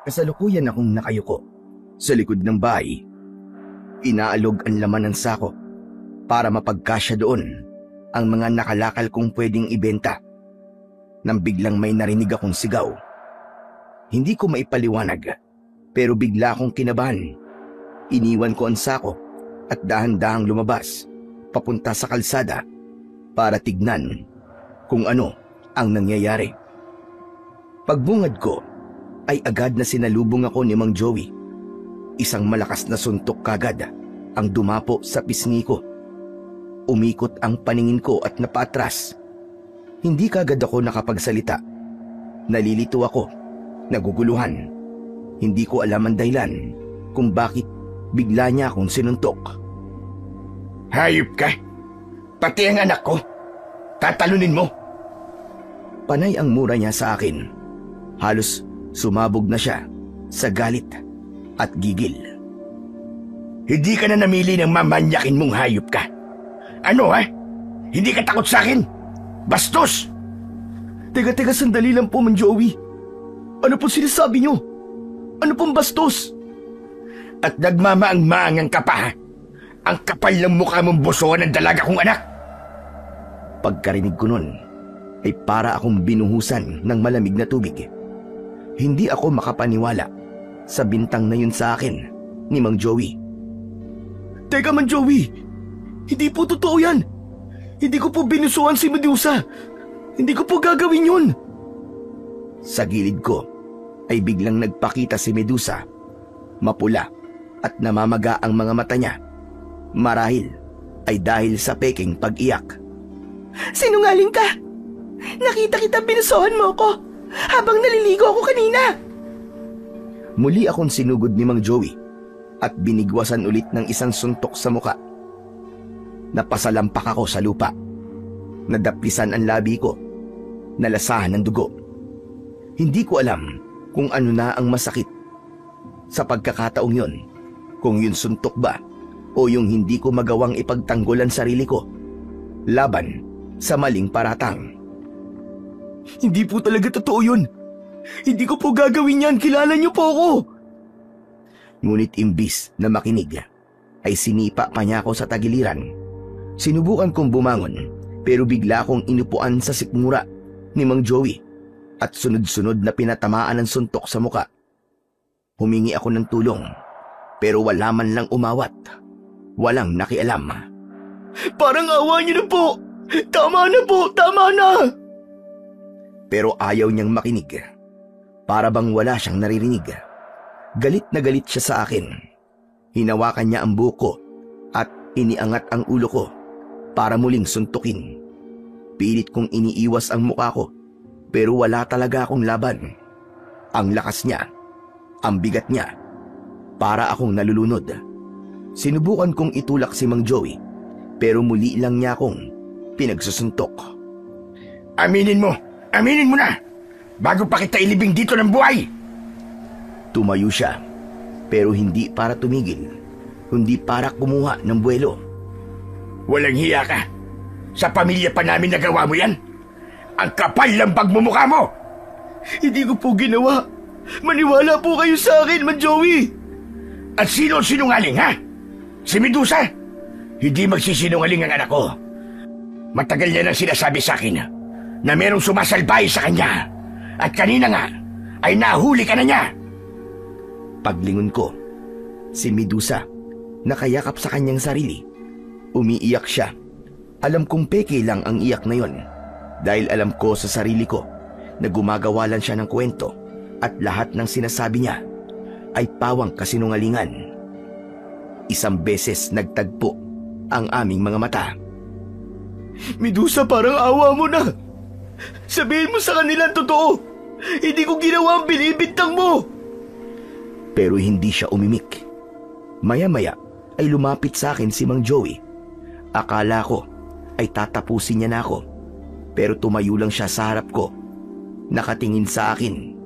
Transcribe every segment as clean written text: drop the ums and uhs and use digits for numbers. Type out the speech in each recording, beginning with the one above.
Kasalukuyan akong nakayuko sa likod ng bahay. Inaalog ang laman ng sako para mapagkasya doon ang mga nakalakal kong pwedeng ibenta. Nang biglang may narinig akong sigaw. Hindi ko maipaliwanag, pero bigla akong kinabahan. Iniwan ko ang sako at dahan-dahang lumabas papunta sa kalsada para tignan kung ano ang nangyayari. Pagbungad ko ay agad na sinalubong ako ni Mang Joey. Isang malakas na suntok kagad ang dumapo sa pisngi ko. Umikot ang paningin ko at napaatras. Hindi kagad ako nakapagsalita. Nalilito ako, naguguluhan. Hindi ko alam ang dahilan kung bakit bigla niya akong sinuntok. Hayop ka! Pati ang anak ko! Tatalunin mo! Panay ang mura niya sa akin. Halos sumabog na siya sa galit at gigil. Hindi ka na namili ng mamanyakin mong hayop ka. Ano ha? Hindi ka takot sa akin? Bastos! Teka, sandali lang po, Mang Joey. Ano po sinasabi niyo? Ano pong bastos? At nagmamaang-maangan ka pa ha? Ang kapal ng mukha mong busuan ng dalaga kong anak! Pagkarinig ko nun, ay para akong binuhusan ng malamig na tubig. Hindi ako makapaniwala sa bintang na yun sa akin ni Mang Joey. Teka, Mang Joey! Hindi po totoo yan! Hindi ko po binusuan si Medusa! Hindi ko po gagawin yun! Sa gilid ko ay biglang nagpakita si Medusa. Mapula at namamaga ang mga mata niya. Marahil ay dahil sa peking pag-iyak. Sinungaling ka! Nakita kita binusuhan mo ko habang naliligo ako kanina! Muli akong sinugod ni Mang Joey at binigwasan ulit ng isang suntok sa muka. Napasalampak ako sa lupa. Nadaplisan ang labi ko. Nalasahan ng dugo. Hindi ko alam kung ano na ang masakit. Sa pagkakataong yun, kung yun suntok ba o yung hindi ko magawang ipagtanggol ang sarili ko laban sa maling paratang. Hindi po talaga totoo yun. Hindi ko po gagawin yan. Kilala niyo po ako. Ngunit imbis na makinig, ay sinipa pa niya ako sa tagiliran. Sinubukan kong bumangon pero bigla akong inupuan sa sikmura ni Mang Joey at sunod-sunod na pinatamaan ng suntok sa muka. Humingi ako ng tulong pero wala man lang umawat. Walang nakialam. Parang awa niyo na po! Tama na po! Tama na! Pero ayaw niyang makinig. Para bang wala siyang naririnig. Galit na galit siya sa akin. Hinawakan niya ang buko at iniangat ang ulo ko para muling suntukin. Pilit kong iniiwas ang mukha ko pero wala talaga akong laban. Ang lakas niya, ang bigat niya, para akong nalulunod. Sinubukan kong itulak si Mang Joey pero muli lang niya akong pinagsusuntok. Aminin mo na! Bago pa kita ilibing dito ng buhay! Tumayo siya pero hindi para tumigil, kundi para kumuha ng buwelo. Walang hiya ka! Sa pamilya pa namin nagawa mo yan? Ang kapal ng pagmumukha mo! Hindi ko po ginawa. Maniwala po kayo sa akin, Mang Joey! At sino sinungaling, ha? Si Medusa? Hindi magsisinungaling ang anak ko. Matagal niya nang sinasabi sa akin na merong sumasalbay sa kanya. At kanina nga ay nahuli ka na niya. Paglingon ko, si Medusa nakayakap sa kanyang sarili. Umiiyak siya. Alam kong peke lang ang iyak na yon. Dahil alam ko sa sarili ko na gumagawa lang siya ng kwento at lahat ng sinasabi niya ay pawang kasinungalingan. Isang beses nagtagpo ang aming mga mata. Medusa, parang awa mo na. Sabihin mo sa kanila ang totoo. Hindi ko ginawa ang binibintang mo. Pero hindi siya umimik. Maya-maya ay lumapit sa akin si Mang Joey. Akala ko ay tatapusin niya na ako. Pero tumayo lang siya sa harap ko. Nakatingin sa akin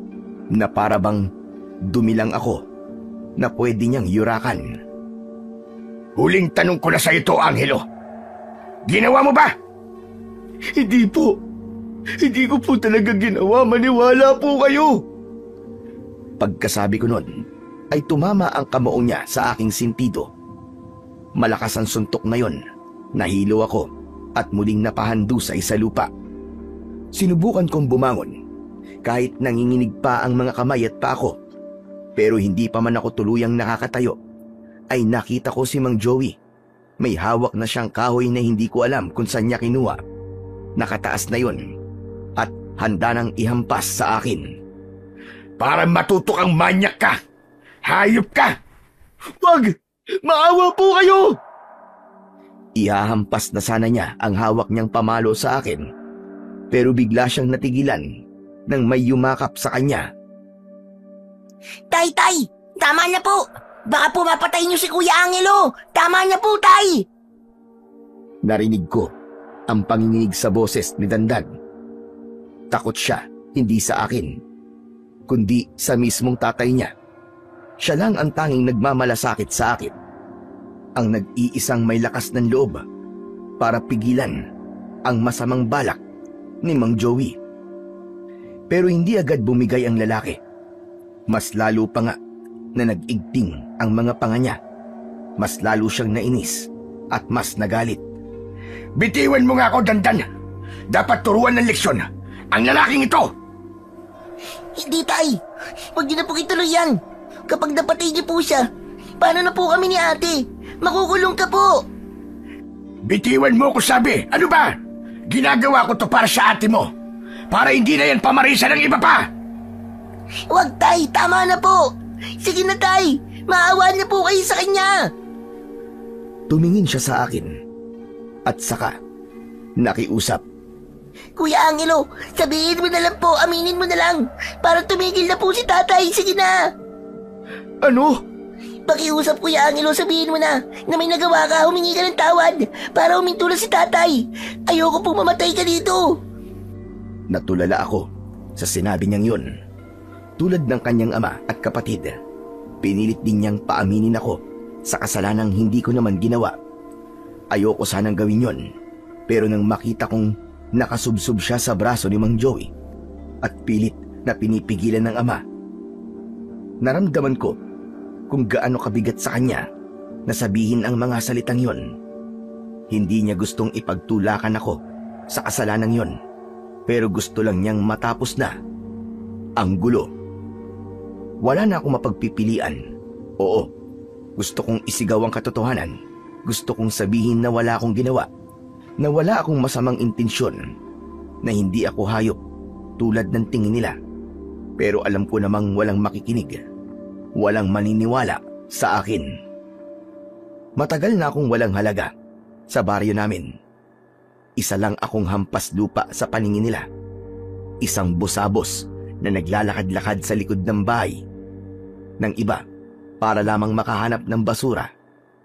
na para bang dumilang ako na pwede niyang yurakan. Huling tanong ko na sa ito, Angelo. Ginawa mo ba? Hindi po. Hindi ko po talaga ginawa. Maniwala po kayo. Pagkasabi ko nun, ay tumama ang kamao niya sa aking sintido. Malakas ang suntok na yon. Nahilo ako at muling napahandusay sa lupa. Sinubukan kong bumangon kahit nanginginig pa ang mga kamay at paa ko. Pero hindi pa man ako tuluyang nakakatayo, ay nakita ko si Mang Joey. May hawak na siyang kahoy na hindi ko alam kung saan niya kinuha. Nakataas na yon at handa nang ihampas sa akin. Para matuto kang manyak ka! Hayop ka! Wag! Maawa po kayo! Ihahampas na sana niya ang hawak niyang pamalo sa akin, pero bigla siyang natigilan nang may yumakap sa kanya. Tay! Tama na po! Baka po mapatay niyo si Kuya Angelo! Tama na po, Tay! Narinig ko ang panginginig sa boses ni Dandan. Takot siya, hindi sa akin, kundi sa mismong tatay niya. Siya lang ang tanging nagmamalasakit sa akin. Ang nag-iisang may lakas ng loob para pigilan ang masamang balak ni Mang Joey. Pero hindi agad bumigay ang lalaki. Mas lalo pa nga na nag-igting ang mga panga niya. Mas lalo siyang nainis at mas nagalit. Bitiwan mo nga ako, Dandan! Dapat turuan ng leksyon ang lalaking ito! Hindi, Tay! Huwag niyo na po ituloy yan! Kapag napatay niyo po siya, paano na po kami ni ate? Makukulong ka po! Bitiwan mo ko, sabi! Ano ba? Ginagawa ko to para sa ate mo! Para hindi na yan pamarisa ng iba pa! Huwag, Tay! Tama na po! Sige na, Tay! Maawa na po kayo sa kanya! Tumingin siya sa akin at saka nakiusap. Kuya Angelo, sabihin mo na lang po, aminin mo na lang, para tumigil na po si tatay. Sige na! Ano? Pakiusap, Kuya Angelo, sabihin mo na may nagawa ka, humingi ka ng tawad para huminto na si tatay. Ayoko pong mamatay ka dito. Natulala ako sa sinabi niyang yun. Tulad ng kanyang ama at kapatid, pinilit din niyang paaminin ako sa kasalanang hindi ko naman ginawa. Ayoko sanang gawin yon, pero nang makita kong nakasubsob siya sa braso ni Mang Joey at pilit na pinipigilan ng ama, naramdaman ko kung gaano kabigat sa kanya na sabihin ang mga salitang yon. Hindi niya gustong ipagtulakan ako sa kasalanang yon, pero gusto lang niyang matapos na ang gulo. Wala na akong mapagpipilian. Oo, gusto kong isigaw ang katotohanan. Gusto kong sabihin na wala akong ginawa, na wala akong masamang intensyon, na hindi ako hayop tulad ng tingin nila. Pero alam ko namang walang makikinig, walang maniniwala sa akin. Matagal na akong walang halaga sa baryo namin. Isa lang akong hampas lupa sa paningin nila. Isang busabos na naglalakad-lakad sa likod ng bahay ng iba para lamang makahanap ng basura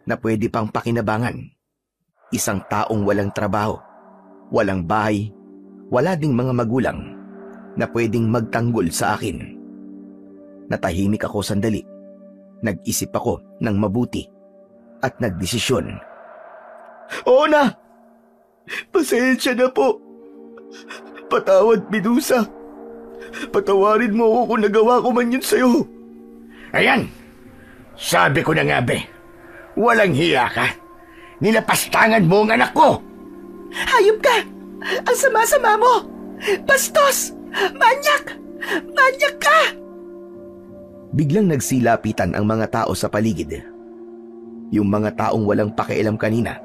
na pwede pang pakinabangan. Isang taong walang trabaho, walang bahay, wala ding mga magulang na pwedeng magtanggol sa akin. Natahimik ako sandali. Nag-isip ako ng mabuti at nagdesisyon. Oo na! Pasensya na po. Patawad, Medusa. Patawarin mo ako kung nagawa ko man yun sa'yo. Ayan! Sabi ko na nga, be. Walang hiya ka. Nilapastangan mo ang anak ko. Hayop ka! Ang sama-sama mo! Bastos! Manyak! Manyak ka! Biglang nagsilapitan ang mga tao sa paligid. Yung mga taong walang pakialam kanina,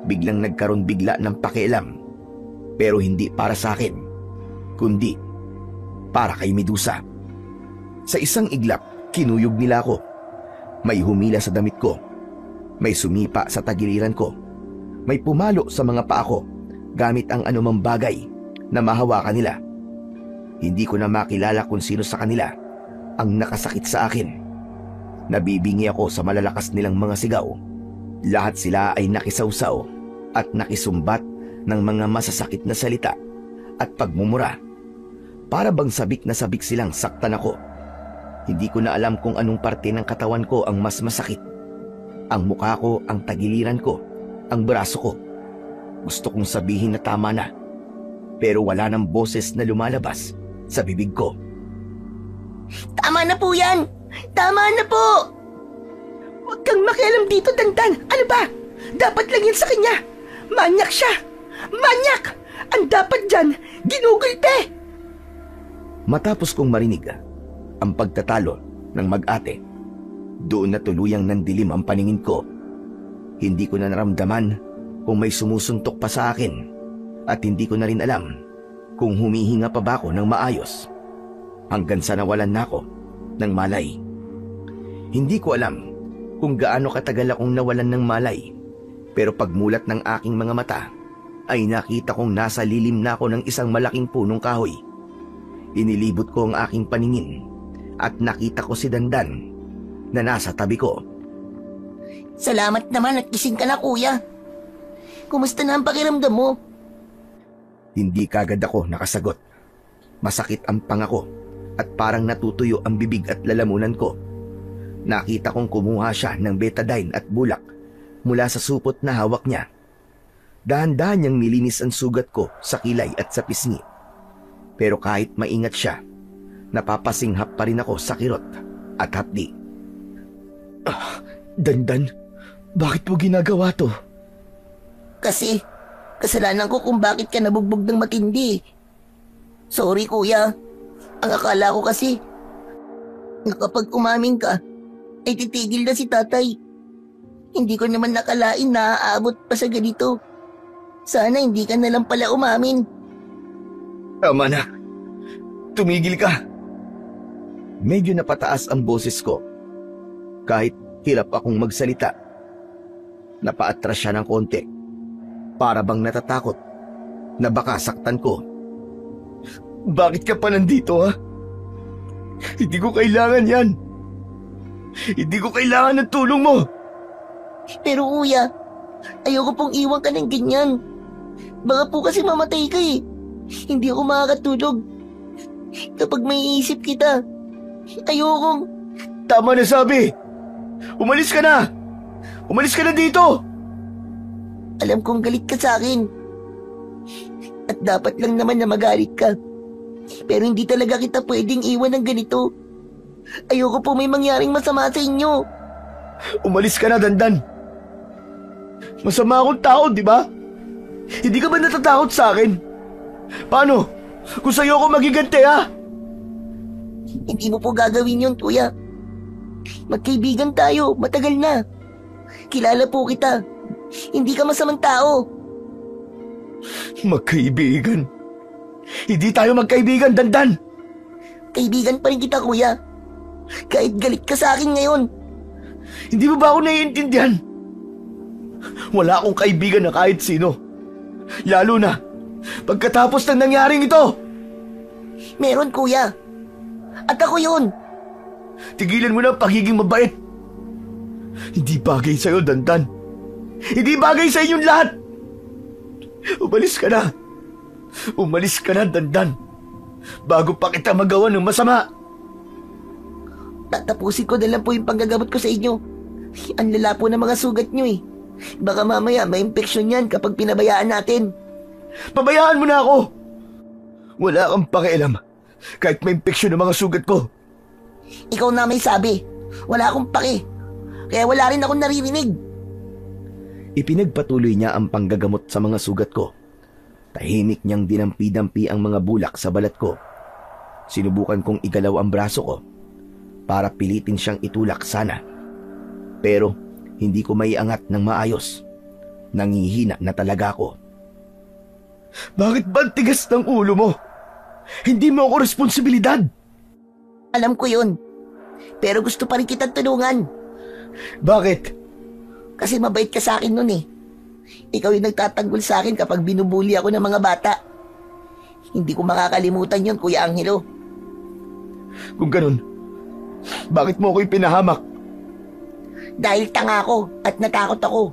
biglang nagkaroon bigla ng pakialam. Pero hindi para sa akin, kundi para kay Medusa. Sa isang iglap, kinuyog nila ako. May humila sa damit ko. May sumipa sa tagiliran ko. May pumalo sa mga paa ko gamit ang anumang bagay na mahawakan nila. Hindi ko na makilala kung sino sa kanila ang nakasakit sa akin. Nabibingi ako sa malalakas nilang mga sigaw. Lahat sila ay nakisawsaw at nakisumbat ng mga masasakit na salita at pagmumura. Para bang sabik na sabik silang saktan ako. Hindi ko na alam kung anong parte ng katawan ko ang mas masakit. Ang mukha ko, ang tagiliran ko, ang braso ko. Gusto kong sabihin na tama na, pero wala nang boses na lumalabas sa bibig ko. Tama na po yan! Tama na po! Huwag kang makialam dito, Dandan. Ano ba? Dapat lang yan sa kanya. Manyak siya. Manyak! Ang dapat dyan, ginugulpe! Matapos kong marinig ang pagtatalo ng mag-ate, doon na tuluyang nandilim ang paningin ko. Hindi ko na naramdaman kung may sumusuntok pa sa akin at hindi ko na rin alam kung humihinga pa ba ako ng maayos hanggang sa nawalan na ako ng malay. Hindi ko alam kung gaano katagal akong nawalan ng malay, pero pagmulat ng aking mga mata ay nakita kong nasa lilim na ako ng isang malaking punong kahoy. Inilibot ko ang aking paningin at nakita ko si Dandan na nasa tabi ko. Salamat naman at gising ka na, kuya. Kumusta na ang pakiramdam mo? Hindi kagad ako nakasagot. Masakit ang pangako at parang natutuyo ang bibig at lalamunan ko. Nakita kong kumuha siya ng betadine at bulak mula sa supot na hawak niya. Dahan-dahan niyang nilinis ang sugat ko sa kilay at sa pisngi. Pero kahit maingat siya, napapasinghap pa rin ako sa kirot at hapdi. Dandan, bakit mo ginagawa to? Kasi, kasalanan ko kung bakit ka nabugbog ng matindi. Sorry, kuya. Ang akala ko kasi, na kapag umamin ka, ay titigil na si tatay. Hindi ko naman nakalain na aabot pa sa ganito. Sana hindi ka na lang pala umamin. Tama na. Tumigil ka. Medyo napataas ang boses ko. Kahit hirap akong magsalita. Napaatras siya ng konti. Para bang natatakot na baka saktan ko. Bakit ka pa nandito, ha? Hindi ko kailangan yan. Hindi ko kailangan ng tulong mo. Pero kuya, ayoko pong iwan ka ng ganyan. Baka po kasi mamatay ka eh. Hindi ako makakatulog. Kapag may isip kita, ayokong... Tama na sabi. Umalis ka na. Umalis ka na dito. Alam kong galit ka sa akin. At dapat lang naman na magalit ka. Pero hindi talaga kita pwedeng iwan ng ganito. Ayoko po may mangyaring masama sa inyo. Umalis ka na, Dandan. Masama akong tao, di ba? Hindi ka ba natatakot sa akin? Paano? Kung sa'yo ako magiganti, ha? Hindi mo po gagawin yun, kuya. Magkaibigan tayo, matagal na. Kilala po kita. Hindi ka masamang tao. Magkaibigan? Hindi tayo magkaibigan, Dandan. Kaibigan pa rin kita, kuya. Kahit galit ka sa akin ngayon. Hindi mo ba ako naiintindihan? Wala akong kaibigan na kahit sino. Lalo na pagkatapos ng nangyaring ito. Meron, kuya. At ako yun. Tigilan mo na ang pagiging mabait. Hindi bagay sa'yo, Dandan. Hindi bagay sa inyong lahat. Umalis ka na. Umalis ka na, Dandan. Bago pa kita magawa ng masama. Tatapusin ko na lang po yung panggagamot ko sa inyo. Ang lala po ng mga sugat nyo eh. Baka mamaya may infeksyon yan kapag pinabayaan natin. Pabayaan mo na ako. Wala kang pakialam kahit may infeksyon ng mga sugat ko. Ikaw na may sabi. Wala akong paki. Kaya wala rin akong naririnig. Ipinagpatuloy niya ang panggagamot sa mga sugat ko. Tahimik niyang dinampi-dampi ang mga bulak sa balat ko. Sinubukan kong igalaw ang braso ko para pilitin siyang itulak sana. Pero hindi ko maiangat ng maayos. Nangihina na talaga ako. Bakit ba ang tigas ng ulo mo? Hindi mo ako responsibilidad. Alam ko yun. Pero gusto pa rin kitang tulungan. Bakit? Kasi mabait ka sa akin nun eh. Ikaw yung nagtatanggol sa akin kapag binubuli ako ng mga bata. Hindi ko makakalimutan yun, Kuya Angelo. Kung ganun, bakit mo ako ipinahamak? Dahil tanga ako at natakot ako.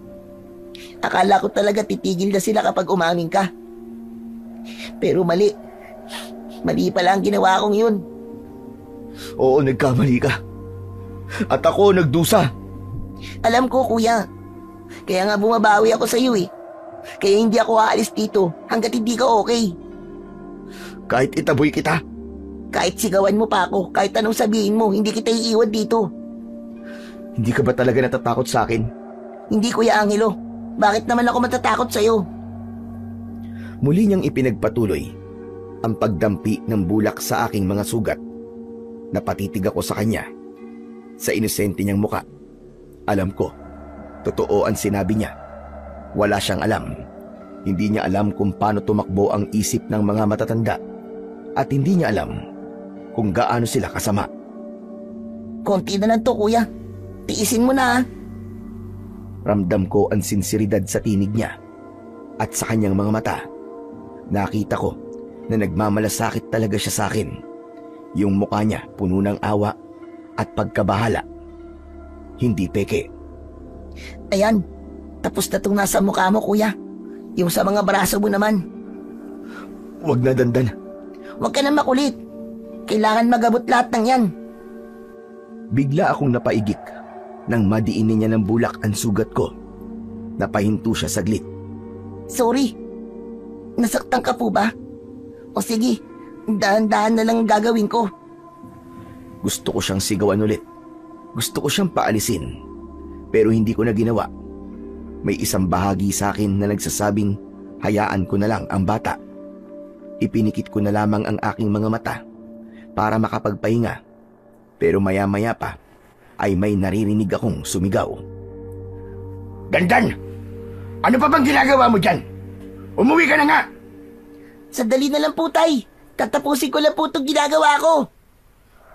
Akala ko talaga titigil na sila kapag umamin ka. Pero mali. Mali pala ang ginawa kong yun. Oo, nagkamali ka. At ako nagdusa. Alam ko, kuya. Kaya nga bumabawi ako sa iyo eh. Kaya hindi ako aalis dito hanggat hindi ka okay. Kahit itaboy kita, Kahit sigawan mo pa ako, kahit anong sabihin mo, hindi kita iiwan dito. Hindi ka ba talaga natatakot sa akin? Hindi, Kuya Angelo. Bakit naman ako matatakot sa'yo? Muli niyang ipinagpatuloy ang pagdampi ng bulak sa aking mga sugat. Napatitig ako sa kanya. Sa inosente niyang muka. Alam ko, totoo ang sinabi niya. Wala siyang alam. Hindi niya alam kung paano tumakbo ang isip ng mga matatanda. At hindi niya alam kung gaano sila kasama. Konti na lang to, Kuya. Tiisin mo na, ha? Ramdam ko ang sinseridad sa tinig niya at sa kanyang mga mata. Nakita ko na nagmamalasakit talaga siya sa akin. Yung mukha niya puno ng awa at pagkabahala. Hindi peke. Ayan, tapos na itong nasa mukha mo, Kuya. Yung sa mga braso mo naman. Huwag na, Dandan. Huwag ka na makulit. Kailangan magabot lahat ng yan. Bigla akong napaigik nang madiinin niya ng bulak ang sugat ko. Napahinto siya saglit. Sorry. Nasaktan ka po ba? O sige, dahan-dahan na lang ang gagawin ko. Gusto ko siyang sigawan ulit. Gusto ko siyang paalisin. Pero hindi ko na ginawa. May isang bahagi sa akin na nagsasabing hayaan ko na lang ang bata. Ipinikit ko na lamang ang aking mga mata para makapagpahinga. Pero maya-maya pa ay may naririnig akong sumigaw. Dandan! Ano pa bang ginagawa mo dyan? Umuwi ka na nga! Sandali na lang po, Tay. Tatapusin ko lang po itong ginagawa ko.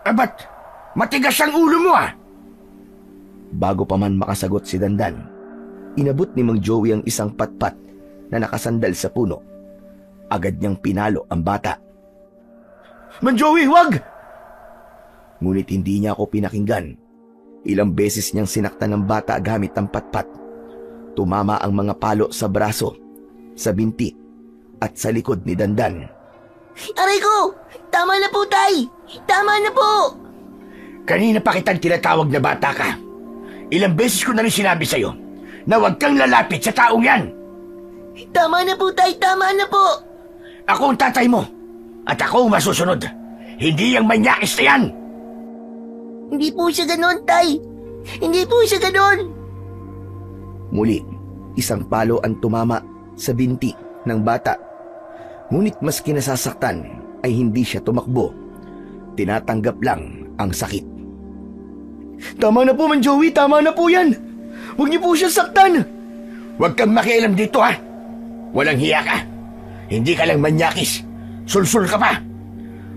Ba't matigas ang ulo mo ah? Bago pa man makasagot si Dandan, inabot ni Mang Joey ang isang patpat na nakasandal sa puno. Agad niyang pinalo ang bata. Mang Joey, wag! Ngunit hindi niya ako pinakinggan. Ilang beses niyang sinaktan ng bata gamit ang patpat. Tumama ang mga palo sa braso, sa binti, at sa likod ni Dandan. Aray ko! Tama na po, Tay! Tama na po! Kanina pa kitang tinatawag na bata ka. Ilang beses ko na rin sinabi sa'yo na huwag kang lalapit sa taong yan. Tama na po, Tay! Tama na po! Ako ang tatay mo at ako ang masusunod. Hindi yung manyakis na yan. Hindi po siya ganon, Tay! Hindi po siya ganon! Muli, isang palo ang tumama sa binti ng bata. Ngunit maski nasasaktan ay hindi siya tumakbo. Tinatanggap lang ang sakit. Tama na po, Mang Joey. Tama na po yan. Huwag niyo po siya saktan. Huwag kang makialam dito ha. Walang hiya ka. Hindi ka lang manyakis. Sulsul ka pa.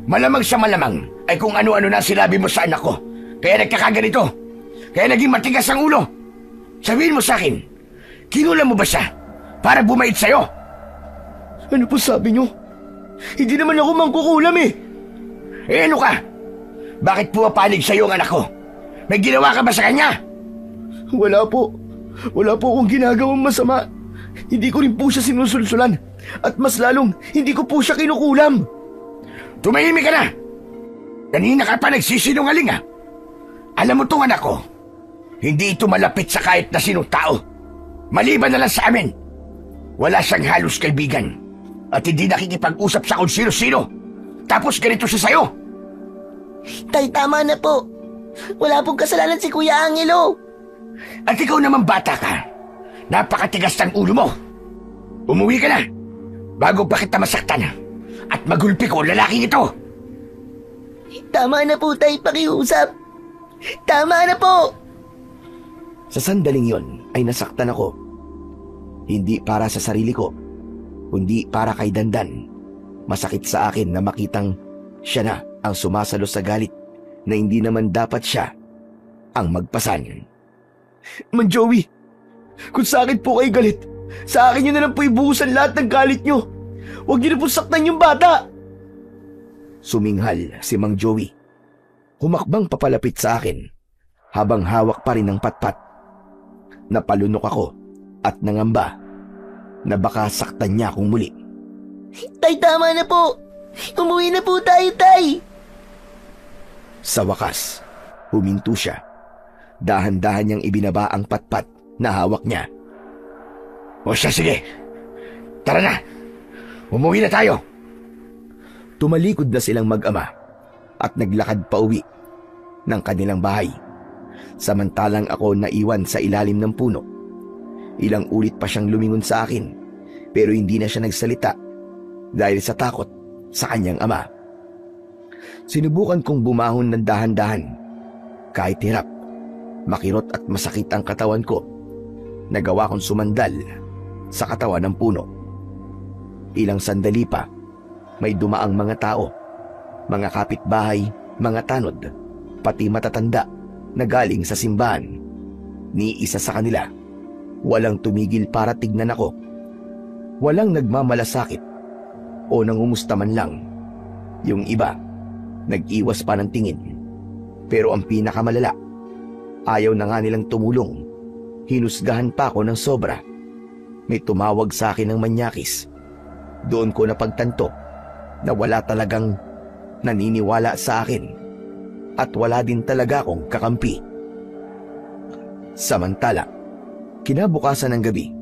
Malamang sa malamang ay kung ano-ano na sinabi mo sa anak ko. Kaya nagkakaganito. Kaya naging matigas ang ulo. Sabihin mo sa akin, kinulam mo ba siya para bumait sa'yo? Ano po sabi niyo? Hindi naman ako mangkukulam eh. Eh ano ka? Bakit pumapanig sa'yo ang anak ko? May ginawa ka ba sa kanya? Wala po. Wala po akong ginagawang masama. Hindi ko rin po siya sinusulsulan. At mas lalong, hindi ko po siya kinukulam. Tumahimik ka na! Kanina ka pa nagsisinungaling ah. Alam mo tong anak ko, hindi ito malapit sa kahit na sinong tao. Maliban na lang sa amin. Wala siyang halos kaibigan. At hindi nakikipag-usap sa kung sino-sino. Tapos ganito siya sa'yo. Tay, tama na po. Wala pong kasalanan si Kuya Angelo. At ikaw naman bata ka. Napakatigas ng ulo mo. Umuwi ka na. Bago pa kita masaktan. At magulpi ko ang lalaking ito. Tama na po, Tay. Pakiusap. Tama na po. Sa sandaling yon ay nasaktan ako. Hindi para sa sarili ko, kundi para kay Dandan. Masakit sa akin na makitang siya na ang sumasalo sa galit na hindi naman dapat siya ang magpasan. Mang Joey, kung sa akin po kayo galit, sa akin nyo na lang po ibuhusan lahat ng galit nyo. Huwag nyo na po saktan yung bata. Suminghal si Mang Joey. Humakbang papalapit sa akin habang hawak pa rin ng patpat. Napalunok ako at nangamba na baka saktan niya akong muli. Tay, tama na po. Umuwi na po tayo, Tay. Sa wakas, huminto siya. Dahan-dahan niyang ibinaba ang patpat na hawak niya. O siya, sige. Tara na. Umuwi na tayo. Tumalikod na silang mag-ama at naglakad pa uwi ng kanilang bahay. Samantalang ako naiwan sa ilalim ng puno. Ilang ulit pa siyang lumingon sa akin pero hindi na siya nagsalita dahil sa takot sa kanyang ama. Sinubukan kong bumahon ng dahan-dahan. Kahit hirap, makirot at masakit ang katawan ko, nagawa kong sumandal sa katawan ng puno. Ilang sandali pa, may dumaang mga tao, mga kapitbahay, mga tanod, pati matatanda na galing sa simbahan. Ni isa sa kanila, walang tumigil para tignan ako. Walang nagmamalasakit o nangumusta man lang. Yung iba, nag-iwas pa ng tingin. Pero ang pinakamalala, ayaw na nga nilang tumulong. Hinusgahan pa ako ng sobra. May tumawag sa akin ng manyakis. Doon ko napagtanto na wala talagang naniniwala sa akin at wala din talaga akong kakampi. Samantala, kinabukasan ng gabi,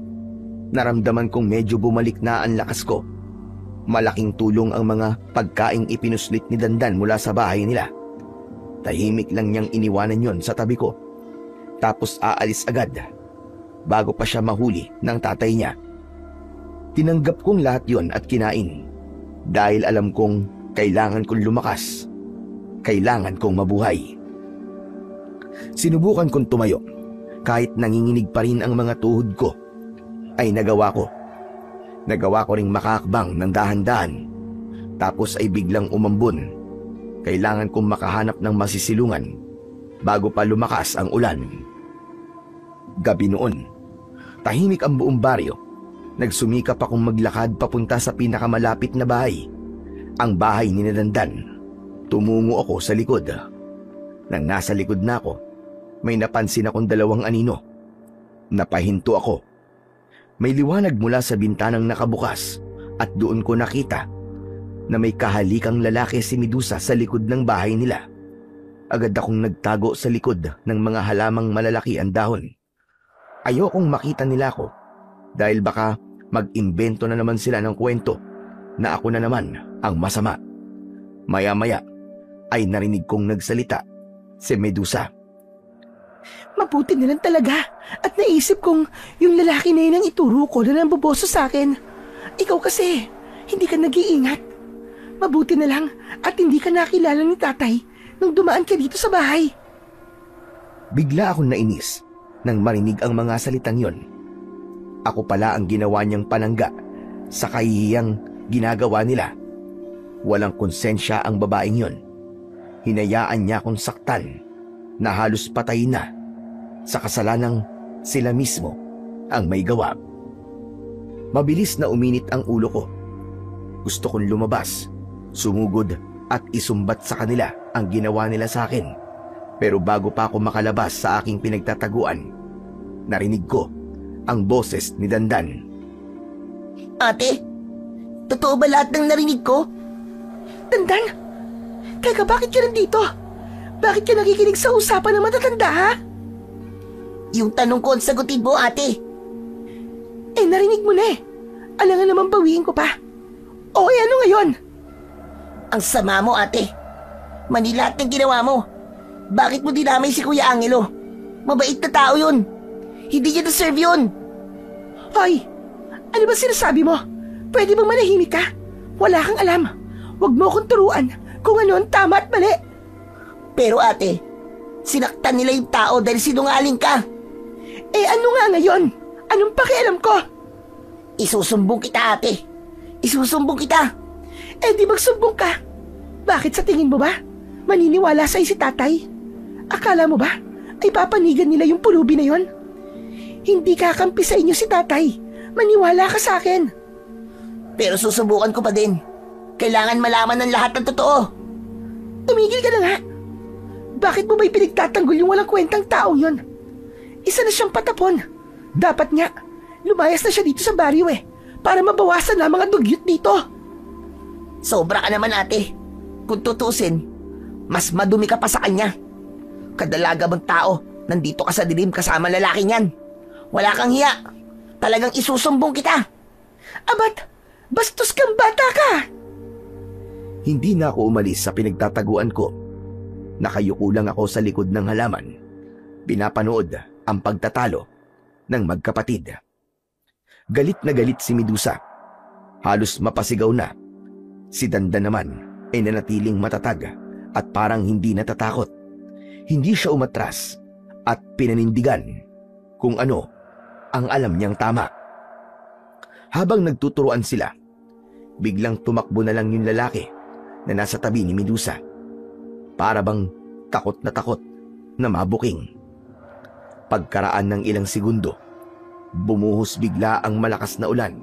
naramdaman kong medyo bumalik na ang lakas ko. Malaking tulong ang mga pagkaing ipinuslit ni Dandan mula sa bahay nila. Tahimik lang niyang iniwanan yon sa tabi ko. Tapos aalis agad bago pa siya mahuli ng tatay niya. Tinanggap kong lahat yon at kinain dahil alam kong kailangan kong lumakas. Kailangan kong mabuhay. Sinubukan kong tumayo. Kahit nanginginig pa rin ang mga tuhod ko, ay nagawa ko. Nagawa ko ring makakbang ng dahan-dahan. Tapos ay biglang umambon. Kailangan kong makahanap ng masisilungan bago pa lumakas ang ulan. Gabi noon, tahimik ang buong baryo. Nagsumikap akong maglakad papunta sa pinakamalapit na bahay, ang bahay ni Dandan. Tumungo ako sa likod. Nang nasa likod na ako, may napansin akong dalawang anino. Napahinto ako. May liwanag mula sa bintanang nakabukas at doon ko nakita na may kahalikang lalaki si Medusa sa likod ng bahay nila. Agad akong nagtago sa likod ng mga halamang malalaki ang dahon. Ayokong makita nila ako dahil baka mag-imbento na naman sila ng kwento na ako na naman ang masama. Maya-maya ay narinig kong nagsalita si Medusa. Mabuti na lang talaga at naisip kong yung lalaki na yun ang ituro ko na namboboso sa akin. Ikaw kasi, hindi ka nag-iingat. Mabuti na lang at hindi ka nakilala ni tatay nung dumaan ka dito sa bahay. Bigla akong nainis nang marinig ang mga salitang yon. Ako pala ang ginawa niyang panangga sa kahihiyang ginagawa nila. Walang konsensya ang babaeng yon. Hinayaan niya akong saktan na halos patay na sa kasalanang sila mismo ang may gawa. Mabilis na uminit ang ulo ko. Gusto kong lumabas, sumugod at isumbat sa kanila ang ginawa nila sa akin. Pero bago pa ako makalabas sa aking pinagtataguan, narinig ko ang boses ni Dandan. Ate, totoo ba lahat ng narinig ko? Dandan, teka, bakit ka nandito? Bakit ka nakikinig sa usapan ng matatanda, ha? Yung tanong ko ang sagutin mo, ate. Narinig mo na eh. Alangan naman bawiin ko pa. O ano ngayon? Ang sama mo, ate. Mali lahat ng ginawa mo. Bakit mo dinamay si Kuya Angelo? Mabait na tao yun. Hindi niya deserve yun. Hoy, ano ba sinasabi mo? Pwede bang manahimik ka? Wala kang alam. Huwag mo akong turuan kung ano ang tama at mali. Pero ate, sinaktan nila yung tao dahil sinungaling ka. Ano nga ngayon? Anong pakialam ko? Isusumbong kita, ate. Isusumbong kita. Di magsumbong ka. Bakit sa tingin mo ba? Maniniwala sa'yo si tatay? Akala mo ba ay papanigan nila yung pulubi na yon? Hindi kakampi sa inyo si tatay. Maniwala ka sa akin. Pero susubukan ko pa din. Kailangan malaman ng lahat ng totoo. Tumigil ka na nga. Bakit mo ba pinagtatanggol yung walang kwentang taong yon? Isa na siyang patapon. Dapat nga, lumayas na siya dito sa baryo para mabawasan na mga dugyot dito. Sobra ka naman, ate. Kung tutusin, mas madumi ka pa sa kanya. Kadalaga bang tao, nandito ka sa dilim kasama lalaki niyan. Wala kang hiya. Talagang isusumbong kita. Abat, bastos kang bata ka. Hindi na ako umalis sa pinagtataguan ko. Nakayuko lang ako sa likod ng halaman. Pinapanood ang pagtatalo ng magkapatid. Galit na galit si Medusa. Halos mapasigaw na. Si Dandan naman ay nanatiling matatag at parang hindi natatakot. Hindi siya umatras at pinanindigan kung ano ang alam niyang tama. Habang nagtuturuan sila, biglang tumakbo na lang yung lalaki na nasa tabi ni Medusa. Para bang takot na mabuking. Pagkaraan ng ilang segundo, bumuhos bigla ang malakas na ulan.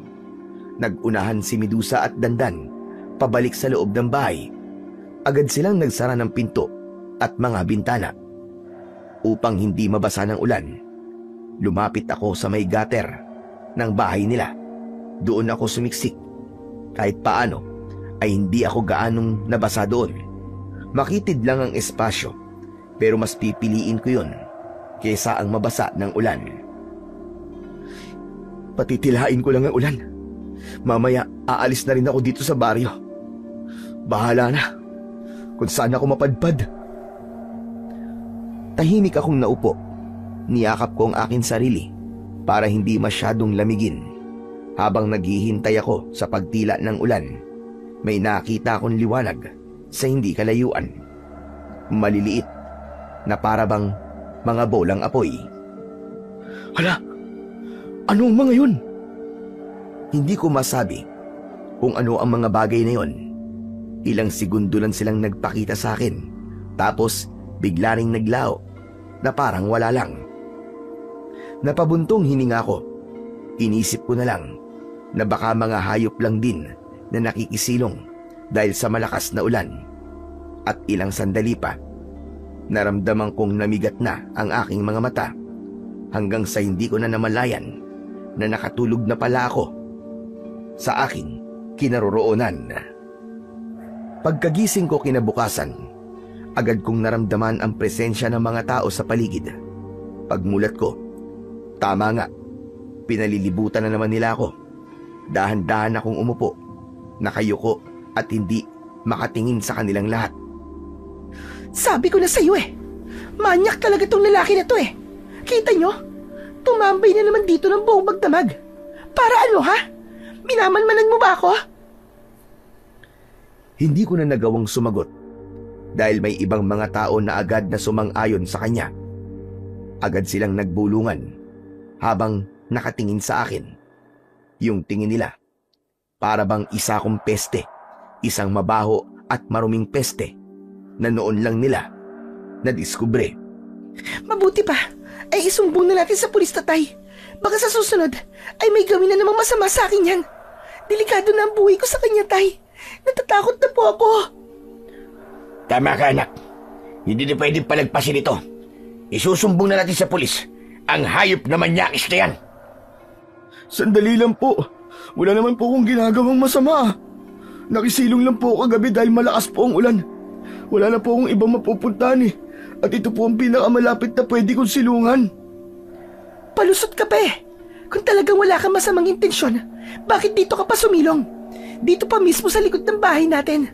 Nagunahan si Medusa at Dandan pabalik sa loob ng bahay. Agad silang nagsara ng pinto at mga bintana. Upang hindi mabasa ng ulan, lumapit ako sa may gutter ng bahay nila. Doon ako sumiksik. Kahit paano ay hindi ako gaanong nabasa doon. Makitid lang ang espasyo, pero mas pipiliin ko yun kaysa ang mabasa ng ulan. Patitilain ko lang ang ulan. Mamaya aalis na rin ako dito sa baryo. Bahala na kung saan ako mapadpad. Tahimik akong naupo. Niyakap ko ang aking sarili para hindi masyadong lamigin. Habang naghihintay ako sa pagtila ng ulan, may nakita akong liwanag sa hindi kalayuan. Maliliit na para bang mga bolang apoy. Hala, anong mga yun? Hindi ko masabi kung ano ang mga bagay na yon. Ilang segundo lang silang nagpakita sa akin, tapos bigla ring naglaho na parang wala lang. Napabuntong hininga ko. Inisip ko na lang na baka mga hayop lang din na nakikisilong dahil sa malakas na ulan. At ilang sandali pa, naramdaman kong namigat na ang aking mga mata hanggang sa hindi ko na namalayan na nakatulog na pala ako sa aking kinaroroonan. Pagkagising ko kinabukasan, agad kong naramdaman ang presensya ng mga tao sa paligid. Pagmulat ko, tama nga, pinalilibutan na naman nila ako. Dahan-dahan akong umupo, nakayuko at hindi makatingin sa kanilang lahat. Sabi ko na sa'yo manyak talaga tong lalaki na to Kita nyo? Tumambay na naman dito ng buong magdamag. Para ano ha? Minamanmanan mo ba ako? Hindi ko na nagawang sumagot dahil may ibang mga tao na agad na sumang-ayon sa kanya. Agad silang nagbulungan habang nakatingin sa akin. Yung tingin nila, para bang isa kong peste, isang mabaho at maruming peste na noon lang nila nadiskubre. Mabuti pa ay isumbong na natin sa pulis, tatay. Baka sa susunod ay may gawin na namang masama sa akin yan. Delikado na ang buhay ko sa kanya, tay. Natatakot na po ako. Tama ka, anak. Hindi na pwedeng palagpasin ito. Isusumbong na natin sa pulis ang hayop na manyakis na yan. Sandali lang po. Wala naman po akong ginagawang masama. Nakisilong lang po kagabi dahil malakas po ang ulan. Wala na po akong ibang mapupuntahan At ito po ang pinakamalapit na pwede kong silungan. Palusot ka pa Kung talagang wala kang masamang intensyon, bakit dito ka pa sumilong? Dito pa mismo sa likod ng bahay natin.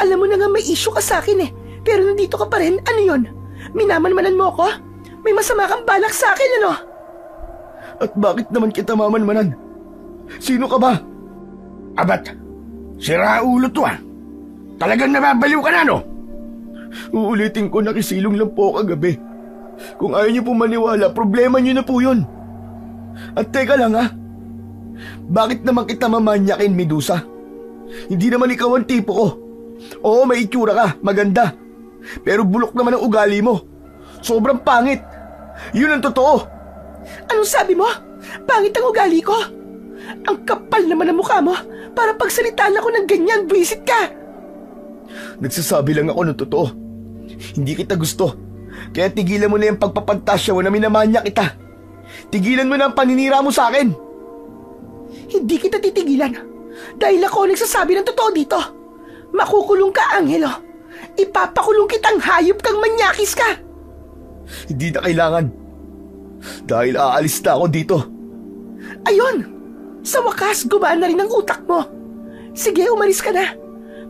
Alam mo na nga may issue ka sa akin pero nandito ka pa rin, ano yon? Minamanmanan mo ako? May masama kang balak sa akin, ano? At bakit naman kita mamanmanan? Sino ka ba? Abat, sira ulo to Talagang nababaliw ka na, no? Uulitin ko, nakisilong lang po kagabi. Kung ayaw niyo po maniwala, problema niyo na po yun. At teka lang bakit naman kita mamanyakin, Medusa? Hindi naman ikaw ang tipo ko. Oo, may itsura ka, maganda. Pero bulok naman ang ugali mo. Sobrang pangit. Yun ang totoo. Anong sabi mo? Pangit ang ugali ko? Ang kapal naman ng mukha mo para pagsalitaan ako ng ganyan, visit ka. Nagsasabi lang ako ng totoo. Hindi kita gusto. Kaya tigilan mo na yung pagpapantasya mo na minamanya kita. Tigilan mo na ang paninira mo sa akin. Hindi kita titigilan dahil ako nagsasabi ng totoo dito. Makukulong ka, Angelo. Ipapakulong kitang hayop kang manyakis ka. Hindi na kailangan. Dahil aalis na ako dito. Ayun! Sa wakas, gumaan na rin ang utak mo. Sige, umalis ka na.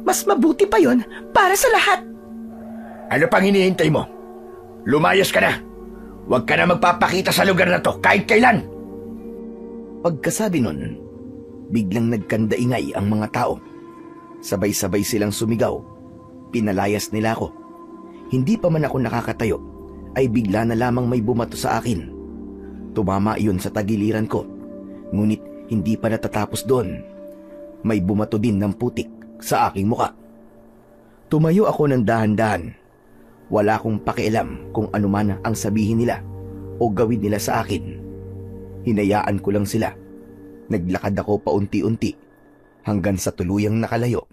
Mas mabuti pa yon para sa lahat. Ano pang hinihintay mo? Lumayas ka na. Huwag ka na magpapakita sa lugar na to kahit kailan. Pagkasabi nun, biglang nagkandaingay ang mga tao. Sabay-sabay silang sumigaw. Pinalayas nila ako. Hindi pa man ako nakakatayo, ay bigla na lamang may bumato sa akin. Tumama iyon sa tagiliran ko. Ngunit hindi pa natatapos doon. May bumato din ng putik sa aking muka. Tumayo ako ng dahan-dahan. Wala akong pakialam kung ano man ang sabihin nila o gawin nila sa akin. Hinayaan ko lang sila. Naglakad ako paunti-unti hanggang sa tuluyang nakalayo.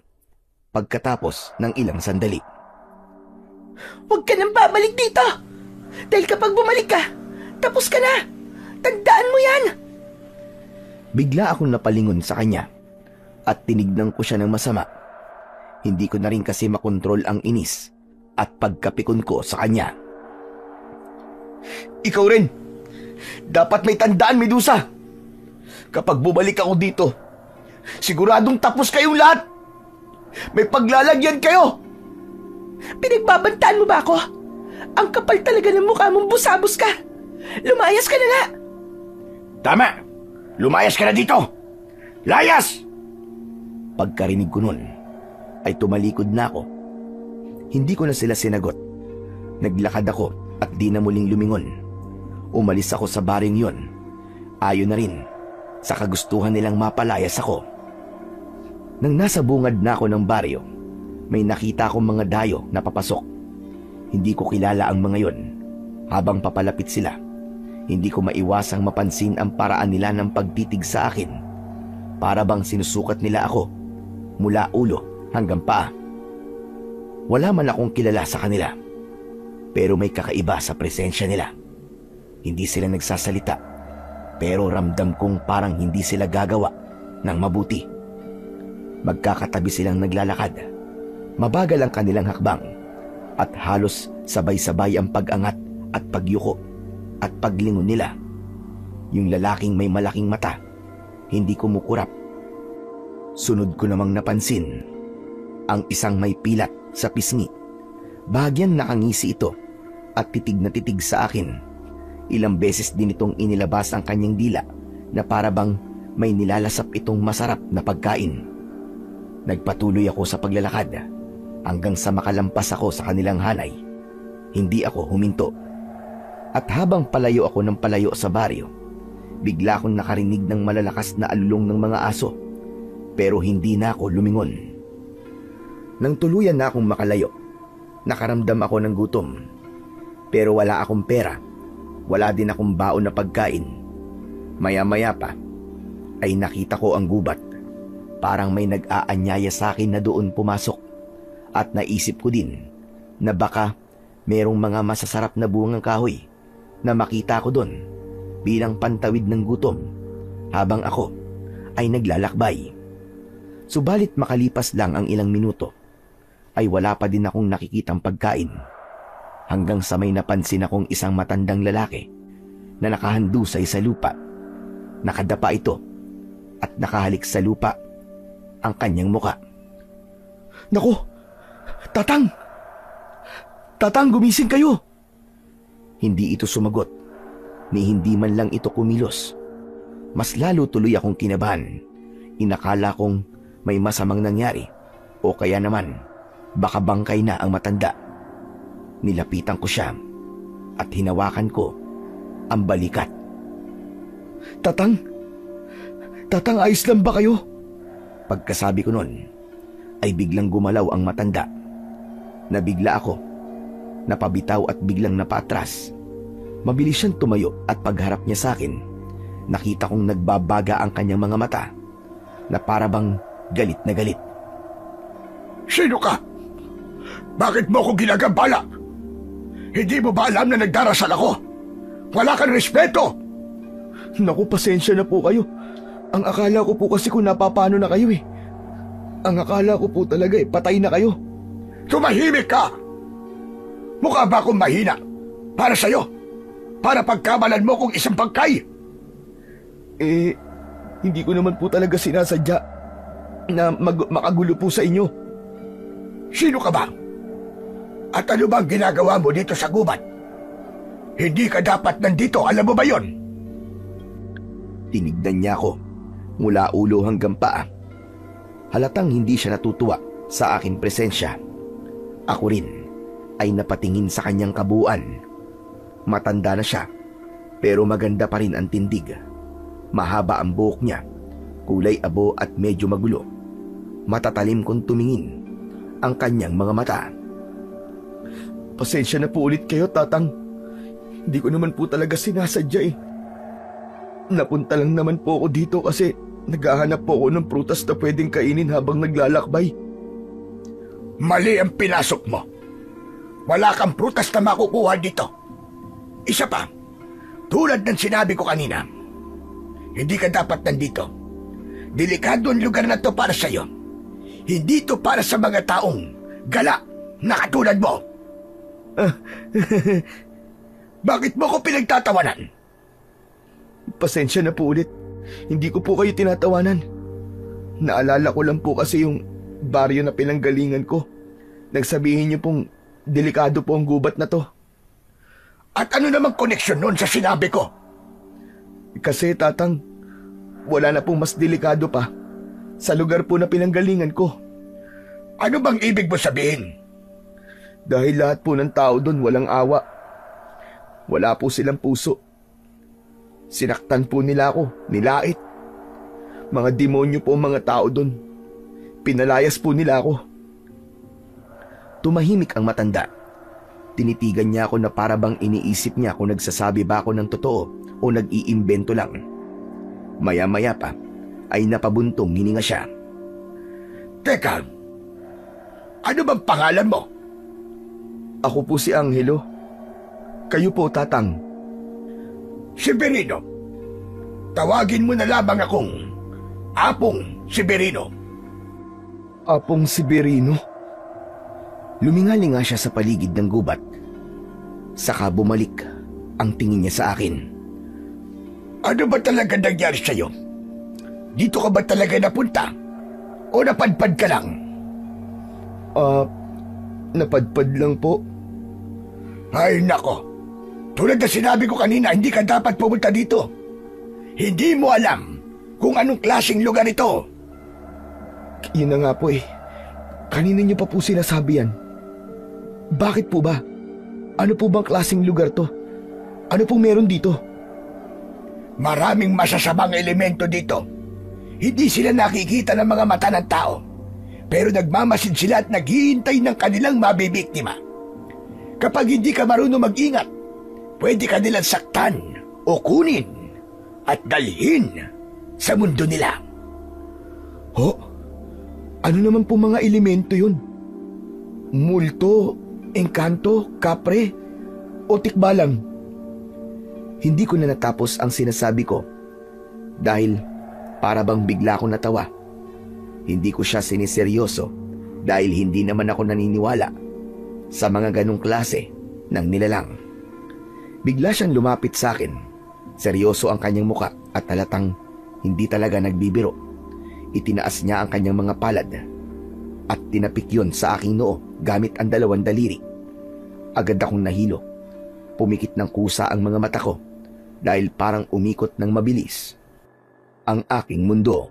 Pagkatapos ng ilang sandali. Huwag ka nang babalik dito! Dahil kapag bumalik ka, tapos ka na! Tandaan mo yan! Bigla akong napalingon sa kanya at tinignan ko siya ng masama. Hindi ko na rin kasi makontrol ang inis at pagkapikon ko sa kanya. Ikaw rin! Dapat may tandaan, Medusa! Kapag bumalik ako dito, siguradong tapos kayong lahat! May paglalagyan kayo! Pinagbabantaan mo ba ako? Ang kapal talaga ng mukha mong busabos ka! Lumayas ka na nga! Tama! Lumayas ka na dito! Layas! Pagkarinig ko nun, ay tumalikod na ako. Hindi ko na sila sinagot. Naglakad ako at di na muling lumingon. Umalis ako sa baring yon. Ayon na rin sa kagustuhan nilang mapalayas ako. Nang nasa bungad na ako ng baryo, may nakita akong mga dayo na papasok. Hindi ko kilala ang mga yon. Habang papalapit sila, hindi ko maiwasang mapansin ang paraan nila ng pagtitig sa akin. Para bang sinusukat nila ako mula ulo hanggang paa. Wala man akong kilala sa kanila, pero may kakaiba sa presensya nila. Hindi sila nagsasalita, pero ramdam kong parang hindi sila gagawa ng mabuti. Magkakatabi silang naglalakad. Mabagal ang kanilang hakbang at halos sabay-sabay ang pag-angat at pagyuko at paglingon nila. Yung lalaking may malaking mata, hindi kumukurap. Sunod ko namang napansin ang isang may pilat sa pisngi. Bahagyan nakangisi ito at titig na titig sa akin. Ilang beses din itong inilabas ang kanyang dila na para bang may nilalasap itong masarap na pagkain. Nagpatuloy ako sa paglalakad hanggang sa makalampas ako sa kanilang hanay. Hindi ako huminto. At habang palayo ako ng palayo sa baryo, bigla akong nakarinig ng malalakas na alulong ng mga aso, pero hindi na ako lumingon. Nang tuluyan na akong makalayo, nakaramdam ako ng gutom. Pero wala akong pera, wala din akong baon na pagkain. Maya-maya pa, ay nakita ko ang gubat. Parang may nag-aanyaya sa akin na doon pumasok. At naisip ko din na baka merong mga masasarap na bungang kahoy na makita ko doon bilang pantawid ng gutom habang ako ay naglalakbay. Subalit makalipas lang ang ilang minuto, ay wala pa din akong nakikitang pagkain. Hanggang sa may napansin akong isang matandang lalaki na nakahandusay sa lupa. Nakadapa ito at nakahalik sa lupa ang kanyang muka. Naku! Tatang! Tatang, gumising kayo! Hindi ito sumagot, ni hindi man lang ito kumilos. Mas lalo tuloy akong kinabahan. Inakala kong may masamang nangyari o kaya naman baka bangkay na ang matanda. Nilapitan ko siya at hinawakan ko ang balikat. Tatang! Tatang, ayos lang ba kayo? Pagkasabi ko nun, ay biglang gumalaw ang matanda. Nabigla ako, napabitaw at biglang napatras. Mabilis siyang tumayo at pagharap niya sa akin, nakita kong nagbabaga ang kanyang mga mata na para bang galit na galit. Sino ka? Bakit mo ako ginagambala? Hindi mo ba alam na nagdarasal ako? Wala kang respeto! Naku, pasensya na po kayo. Ang akala ko po kasi kung napapano na kayo eh. Ang akala ko po talaga patay na kayo. Tumahimik ka! Mukha ba akong mahina? Para sa'yo? Para pagkamalan mo kong isang pagkay? Hindi ko naman po talaga sinasadya na makagulo po sa inyo. Sino ka ba? At ano bang ginagawa mo dito sa gubat? Hindi ka dapat nandito, alam mo ba yon? Tinignan niya ako mula ulo hanggang paa. Halatang hindi siya natutuwa sa aking presensya. Ako rin ay napatingin sa kanyang kabuuan. Matanda na siya, pero maganda pa rin ang tindig. Mahaba ang buhok niya, kulay abo at medyo magulo. Matatalim kung tumingin ang kanyang mga mata. Pasensya na po ulit kayo, Tatang. Hindi ko naman po talaga sinasadya eh. Napunta lang naman po ako dito kasi naghahanap po ako ng prutas na pwedeng kainin habang naglalakbay. Mali ang pinasok mo. Wala kang prutas na makukuha dito. Isa pa, tulad ng sinabi ko kanina, hindi ka dapat nandito. Delikado ang lugar na to para sa'yo. Hindi to para sa mga taong gala na katulad mo. Bakit mo ko pinagtatawanan? Pasensya na po ulit. Hindi ko po kayo tinatawanan. Naalala ko lang po kasi yung baryo na pinanggalingan ko. Nagsabihin niyo pong delikado po ang gubat na to. At ano namang koneksyon nun sa sinabi ko? Kasi, Tatang, wala na pong mas delikado pa sa lugar po na pinanggalingan ko. Ano bang ibig mo sabihin? Dahil lahat po ng tao doon walang awa. Wala po silang puso. Sinaktan po nila ako, nilait. Mga demonyo po ang mga tao doon. Pinalayas po nila ako. Tumahimik ang matanda. Tinitigan niya ako na para bang iniisip niya kung nagsasabi ba ako ng totoo o nag-iimbento lang. Maya-maya pa ay napabuntong hininga siya. Teka, ano bang pangalan mo? Ako po si Angelo. Kayo po, Tatang. Severino. Tawagin mo na lamang akong Apong Severino. Apong Severino? Lumingalinga siya sa paligid ng gubat. Saka bumalik ang tingin niya sa akin. Ano ba talaga nangyari sa'yo? Dito ka ba talaga napunta? O napadpad ka lang? Napadpad lang po. Ay nako, tulad na sinabi ko kanina, hindi ka dapat pumunta dito. Hindi mo alam kung anong klaseng lugar ito. Yun na nga po eh. Kanina niyo pa po sinasabi yan. Bakit po ba? Ano po bang klaseng lugar to? Ano pong meron dito? Maraming masasamang elemento dito. Hindi sila nakikita ng mga mata ng tao. Pero nagmamasid sila at naghihintay ng kanilang mabibiktima. Kapag hindi ka marunong mag-ingat, pwede ka nilang saktan o kunin at dalhin sa mundo nila. Ho? Ano naman po mga elemento yun? Multo, engkanto, kapre, o tikbalang? Hindi ko na natapos ang sinasabi ko dahil para bang bigla ko natawa. Hindi ko siya siniseryoso dahil hindi naman ako naniniwala sa mga ganong klase ng nilalang. Bigla siyang lumapit sa akin. Seryoso ang kanyang muka at halatang hindi talaga nagbibiro. Itinaas niya ang kanyang mga palad at tinapik yon sa aking noo gamit ang 2 daliri. Agad akong nahilo. Pumikit ng kusa ang mga mata ko dahil parang umikot ng mabilis ang aking mundo.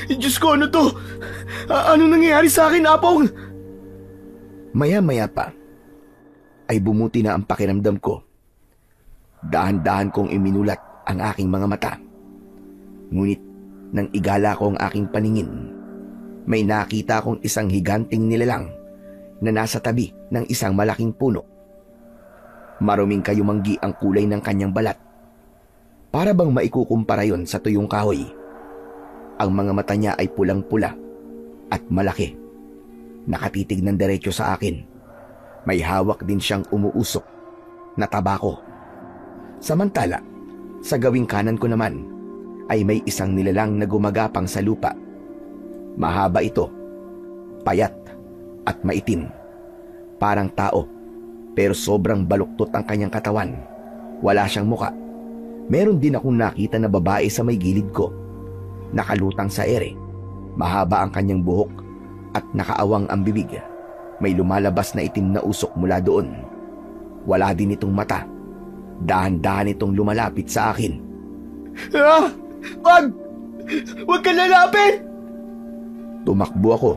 Diyos ko, ano to? Ano nangyayari sa akin, Apong? Maya-maya pa ay bumuti na ang pakiramdam ko. Dahan-dahan kong iminulat ang aking mga mata. Ngunit nang igala ko ang aking paningin, may nakita akong isang higanting nilalang na nasa tabi ng isang malaking puno. Maruming kayumanggi ang kulay ng kanyang balat. Para bang maikukumpara yon sa tuyong kahoy. Ang mga mata niya ay pulang-pula at malaki. Nakatitig ng diretso sa akin. May hawak din siyang umuusok na tabako. Samantala, sa gawing kanan ko naman ay may isang nilalang na gumagapang sa lupa. Mahaba ito, payat at maitim. Parang tao, pero sobrang baluktot ang kanyang katawan. Wala siyang muka. Meron din akong nakita na babae sa may gilid ko. Nakalutang sa ere. Mahaba ang kanyang buhok at nakaawang ang bibig. May lumalabas na itim na usok mula doon. Wala din itong mata. Dahan-dahan itong lumalapit sa akin. Wag! Wag ka lalapit! Tumakbo ako.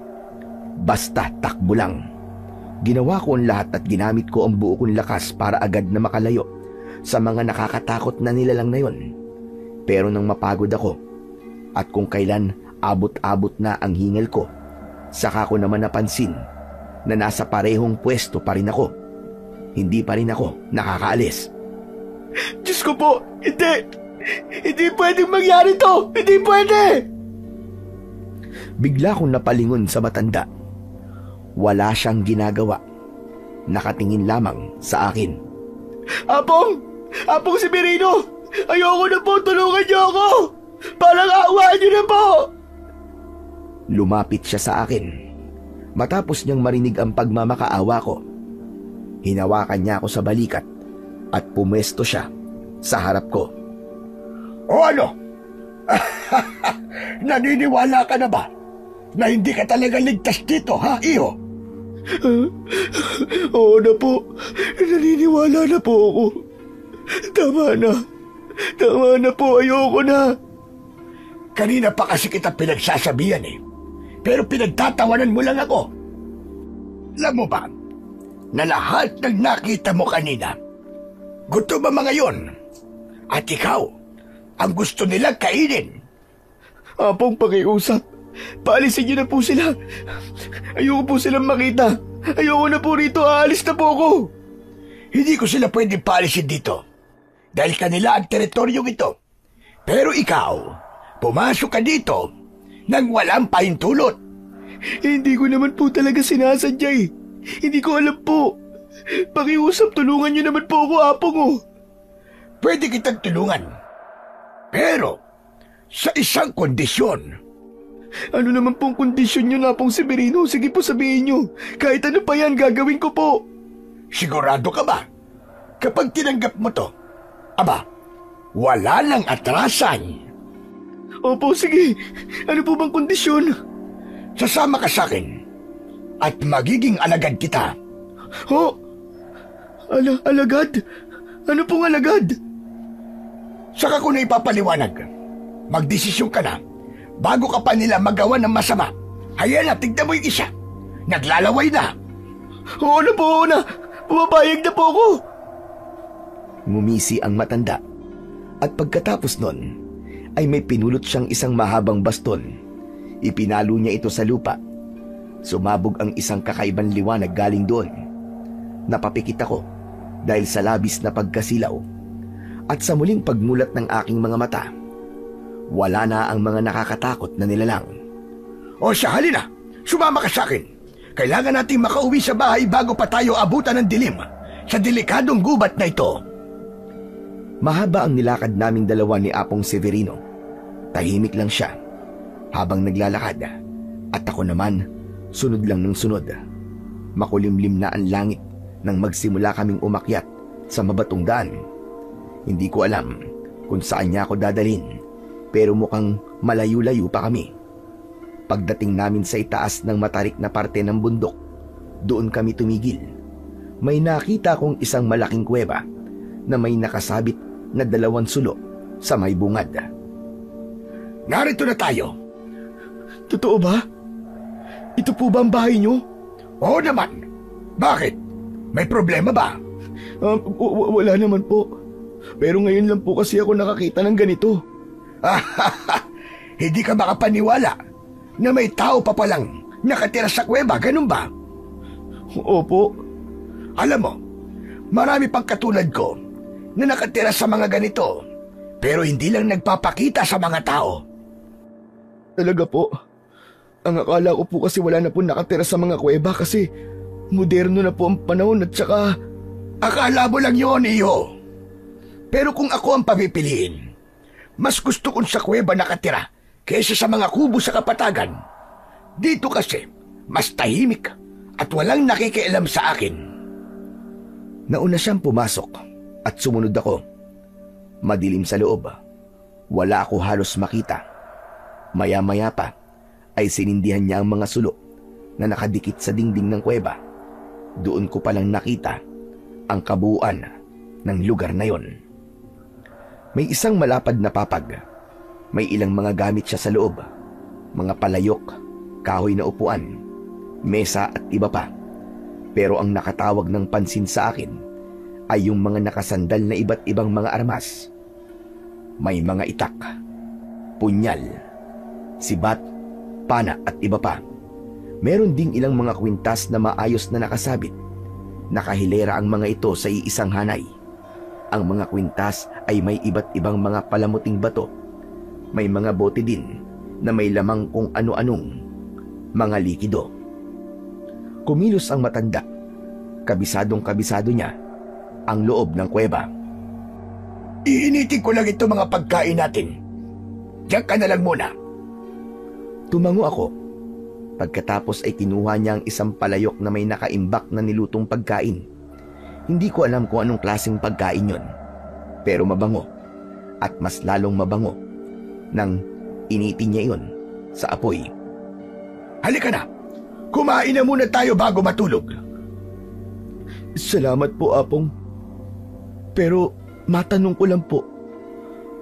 Basta takbo lang. Ginawa ko ang lahat at ginamit ko ang buo kong lakas para agad na makalayo sa mga nakakatakot na nilalang na yon. Pero nang mapagod ako at kung kailan abot-abot na ang hingal ko, saka ko naman napansin na nasa parehong pwesto pa rin ako. Hindi pa rin ako nakakaalis. Diyos ko po, hindi! Hindi pwedeng mangyari to! Hindi pwede! Bigla kong napalingon sa matanda. Wala siyang ginagawa. Nakatingin lamang sa akin. Apong! Apong Severino! Ayoko na po! Tulungan niyo ako! Parang aawaan niyo na po! Lumapit siya sa akin. Matapos niyang marinig ang pagmamakaawa ko, hinawakan niya ako sa balikat at pumesto siya sa harap ko. O ano? Naniniwala ka na ba na hindi ka talaga ligtas dito, ha, iho? Oo na po. Naniniwala na po ako. Tama na. Tama na po. Ayoko na. Kanina pa kasi kita pinagsasabihan eh. Pero pinagtatawanan mo lang ako. Alam mo ba, na lahat ng nakita mo kanina, gutom ang mga yon. At ikaw, ang gusto nilang kainin. Apong pakiusap, paalisin niyo na po sila. Ayoko po silang makita. Ayoko na po rito, aalis na po ako. Hindi ko sila pwedeng paalisin dito. Dahil kanila ang teritoryong ito. Pero ikaw, pumasok ka dito nang walang pahintulot. Hindi ko naman po talaga sinasadya eh. Hindi ko alam po. Pakiusap, tulungan niyo naman po ako, Apong oh. Pwede kitang tulungan. Pero, sa isang kondisyon. Ano naman pong kondisyon niyo na pong Severino? Sige po sabihin niyo. Kahit ano pa yan, gagawin ko po. Sigurado ka ba? Kapag tinanggap mo to, aba, wala lang atrasan. Opo, sige. Ano po bang kondisyon? Sasama ka sa akin at magiging alagad kita. Ho? Alagad? Ano pong alagad? Saka ko na ipapaliwanag. Magdesisyon ka na bago ka pa nila magawa ng masama. Ayan na, tignan mo yung isa. Naglalaway na. Oo na po, oo na. Pumapayag na po ako. Ngumisi ang matanda at pagkatapos nun ay may pinulot siyang isang mahabang baston. Ipinalo niya ito sa lupa. Sumabog ang isang kakaibang liwanag galing doon. Napapikit ako dahil sa labis na pagkasilaw. At sa muling pagmulat ng aking mga mata, wala na ang mga nakakatakot na nilalang. O siya, halina. Sumama ka sa akin. Kailangan nating makauwi sa bahay bago pa tayo abutan ng dilim sa delikadong gubat na ito. Mahaba ang nilakad naming dalawa ni Apong Severino. Tahimik lang siya habang naglalakad at ako naman sunod lang ng sunod. Makulimlim na ang langit nang magsimula kaming umakyat sa mabatong daan. Hindi ko alam kung saan niya ako dadalhin, pero mukhang malayo-layo pa kami. Pagdating namin sa itaas ng matarik na parte ng bundok, doon kami tumigil. May nakita kong isang malaking kuweba na may nakasabit na 2 sulo sa may bungad. Narito na tayo. Totoo ba? Ito po ba ang bahay niyo? Oo naman. Bakit? May problema ba? Wala naman po. Pero ngayon lang po kasi ako nakakita ng ganito. Hindi ka makapaniwala na may tao pa palang nakatira sa kuweba, ganun ba? Opo. Alam mo, marami pang katulad ko na nakatira sa mga ganito, pero hindi lang nagpapakita sa mga tao. Talaga po. Ang akala ko po kasi wala na po nakatira sa mga kuweba kasi moderno na po ang panahon at saka... Akala mo lang yun, iyo. Pero kung ako ang papipiliin, mas gusto kong sa kuweba nakatira kaysa sa mga kubo sa kapatagan. Dito kasi, mas tahimik at walang nakikialam sa akin. Nauna siyang pumasok at sumunod ako. Madilim sa loob. Wala ako halos makita. Maya-maya pa ay sinindihan niya ang mga sulo na nakadikit sa dingding ng kuweba, doon ko palang nakita ang kabuuan ng lugar na yon. May isang malapad na papag. May ilang mga gamit siya sa loob. Mga palayok, kahoy na upuan, mesa at iba pa. Pero ang nakatawag ng pansin sa akin ay yung mga nakasandal na iba't ibang mga armas. May mga itak, punyal, sibat, pana at iba pa. Meron ding ilang mga kwintas na maayos na nakasabit. Nakahilera ang mga ito sa iisang hanay. Ang mga kwintas ay may iba't ibang mga palamuting bato. May mga bote din na may lamang kung ano-anong mga likido. Kumilos ang matanda. Kabisadong-kabisado niya ang loob ng kuweba. Iinitin ko lang ito mga pagkain natin. Diyan ka na lang muna. Tumango ako. Pagkatapos ay kinuha niya ang isang palayok na may nakaimbak na nilutong pagkain. Hindi ko alam kung anong klaseng pagkain yon, pero mabango, at mas lalong mabango nang initin niya yon sa apoy. Halika na, kumain na muna tayo bago matulog. Salamat po, Apong. Pero matanong ko lang po,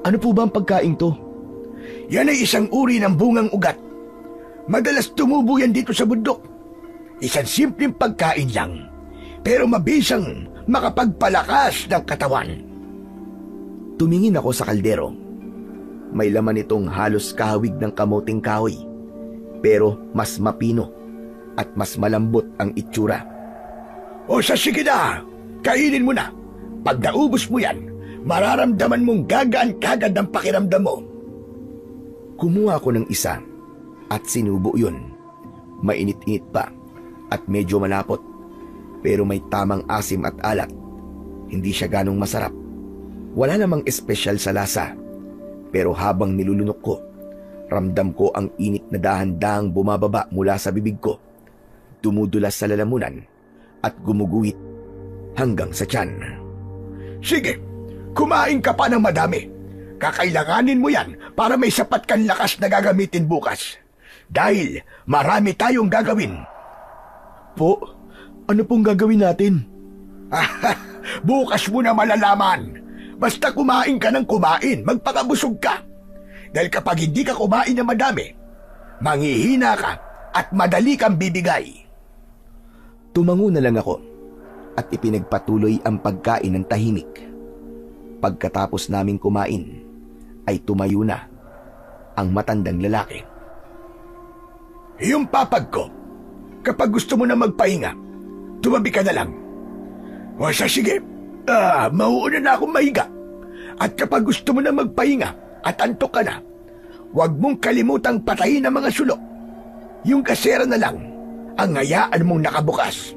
ano po ba ang pagkain to? Yan ay isang uri ng bungang ugat. Madalas tumubo yan dito sa bundok. Isang simpleng pagkain lang, pero mabisang makapagpalakas ng katawan. Tumingin ako sa kaldero. May laman itong halos kahawig ng kamuting kahoy, pero mas mapino at mas malambot ang itsura. O sige na, kainin mo na. Pag naubos mo yan, mararamdaman mong gagaan kagad ang pakiramdam mo. Kumuha ako ng isa at sinubo yun. Mainit-init pa at medyo malapot, pero may tamang asim at alat. Hindi siya ganong masarap. Wala namang espesyal sa lasa, pero habang nilulunok ko, ramdam ko ang init na dahan-dahang bumababa mula sa bibig ko, dumudulas sa lalamunan at gumuguhit hanggang sa tiyan. Sige, kumain ka pa ng madami. Kakailanganin mo yan para may sapat kang lakas na gagamitin bukas. Dahil marami tayong gagawin. Po, ano pong gagawin natin? Bukas mo na malalaman. Basta kumain ka ng kumain, magpakabusog ka. Dahil kapag hindi ka kumain ng madami, manghihina ka at madali kang bibigay. Tumango na lang ako at ipinagpatuloy ang pagkain ng tahimik. Pagkatapos naming kumain, ay tumayo na ang matandang lalaki. Yung papag ko, kapag gusto mo na magpahinga, tumabi ka na lang. O sige, mauuna na akong mahiga. At kapag gusto mo na magpahinga at antok ka na, huwag mong kalimutang patayin ang mga sulok. Yung kasera na lang ang hayaan mong nakabukas.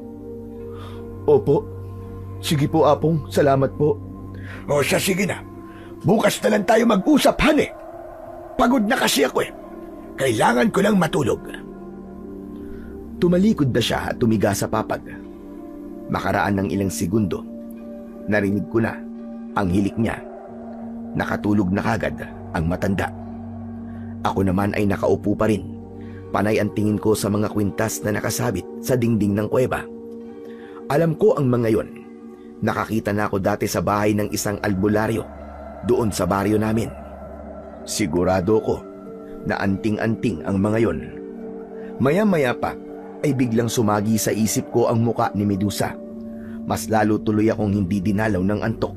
Opo. Sige po, Apong. Salamat po. O sige na. Bukas na lang tayo mag-usap, hane. Pagod na kasi ako eh. Kailangan ko lang matulog. Tumalikod na siya at tumiga sa papag. Makaraan ng ilang segundo, narinig ko na ang hilik niya. Nakatulog na kagad ang matanda. Ako naman ay nakaupo pa rin. Panay ang tingin ko sa mga kwintas na nakasabit sa dingding ng kuweba. Alam ko ang mga yon. Nakakita na ako dati sa bahay ng isang albularyo doon sa baryo namin. Sigurado ko na anting-anting ang mga yon. Maya-maya pa ay biglang sumagi sa isip ko ang muka ni Medusa. Mas lalo tuloy akong hindi dinalaw ng antok.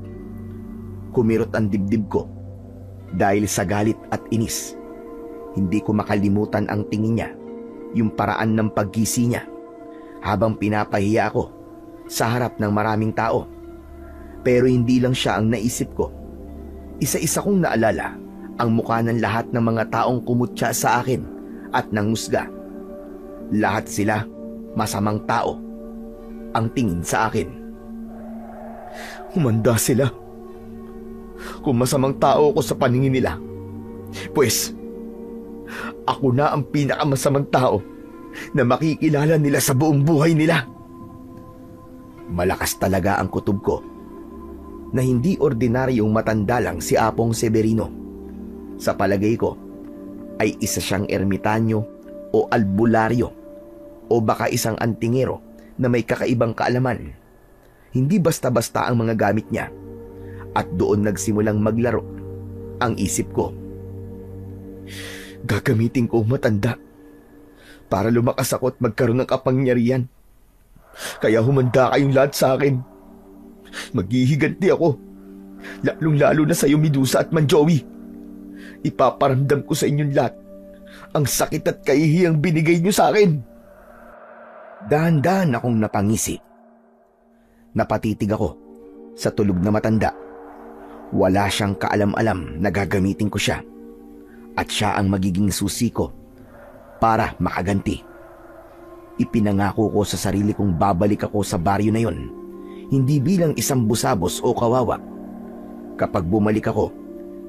Kumirot ang dibdib ko dahil sa galit at inis. Hindi ko makalimutan ang tingin niya, yung paraan ng paggising niya habang pinapahiya ako sa harap ng maraming tao. Pero hindi lang siya ang naisip ko. Isa-isa kong naalala ang mukha ng lahat ng mga taong kumutya sa akin at nangusga. Lahat sila masamang tao ang tingin sa akin. Humanda sila. Kung masamang tao ako sa paningin nila, pues ako na ang pinakamasamang tao na makikilala nila sa buong buhay nila. Malakas talaga ang kutob ko na hindi ordinaryong matanda lang si Apong Severino. Sa palagay ko ay isa siyang ermitanyo o albularyo o baka isang antingero na may kakaibang kaalaman. Hindi basta-basta ang mga gamit niya. At doon nagsimulang maglaro ang isip ko. Gagamitin ko ang matanda para lumakas ako at magkaroon ng kapangyarihan. Kaya humanda kayong lahat sa akin. Maghihiganti ako. Lalong-lalo na sa iyo, Medusa at Manjoey. Ipaparamdam ko sa inyong lahat ang sakit at kahihiyang binigay niyo sa akin. Dahan-dahan akong napangisi. Napatitig ako sa tulog na matanda. Wala siyang kaalam-alam na gagamitin ko siya. At siya ang magiging susi ko para makaganti. Ipinangako ko sa sarili kong babalik ako sa baryo na yon, hindi bilang isang busabos o kawawa. Kapag bumalik ako,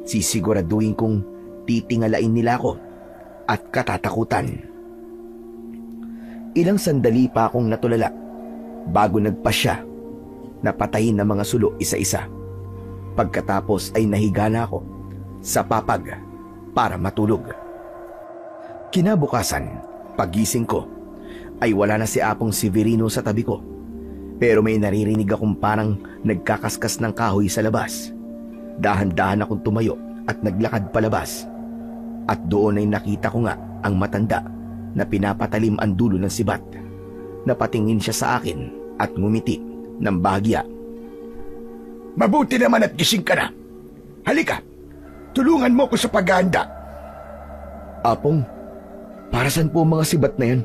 sisiguraduhin kong titingalain nila ako at katatakutan. Ilang sandali pa akong natulala bago nagpasya na patayin ng mga sulo isa-isa. Pagkatapos ay nahiga na ako sa papag para matulog. Kinabukasan, pagising ko, ay wala na si Apong Severino sa tabi ko. Pero may naririnig akong parang nagkakaskas ng kahoy sa labas. Dahan-dahan akong tumayo at naglakad palabas. At doon ay nakita ko nga ang matanda na pinapatalim ang dulo ng sibat. Napatingin siya sa akin at ngumiti ng bahagya. Mabuti naman at gising ka na. Halika, tulungan mo ko sa paghahanda. Apong, para saan po mga sibat na yan?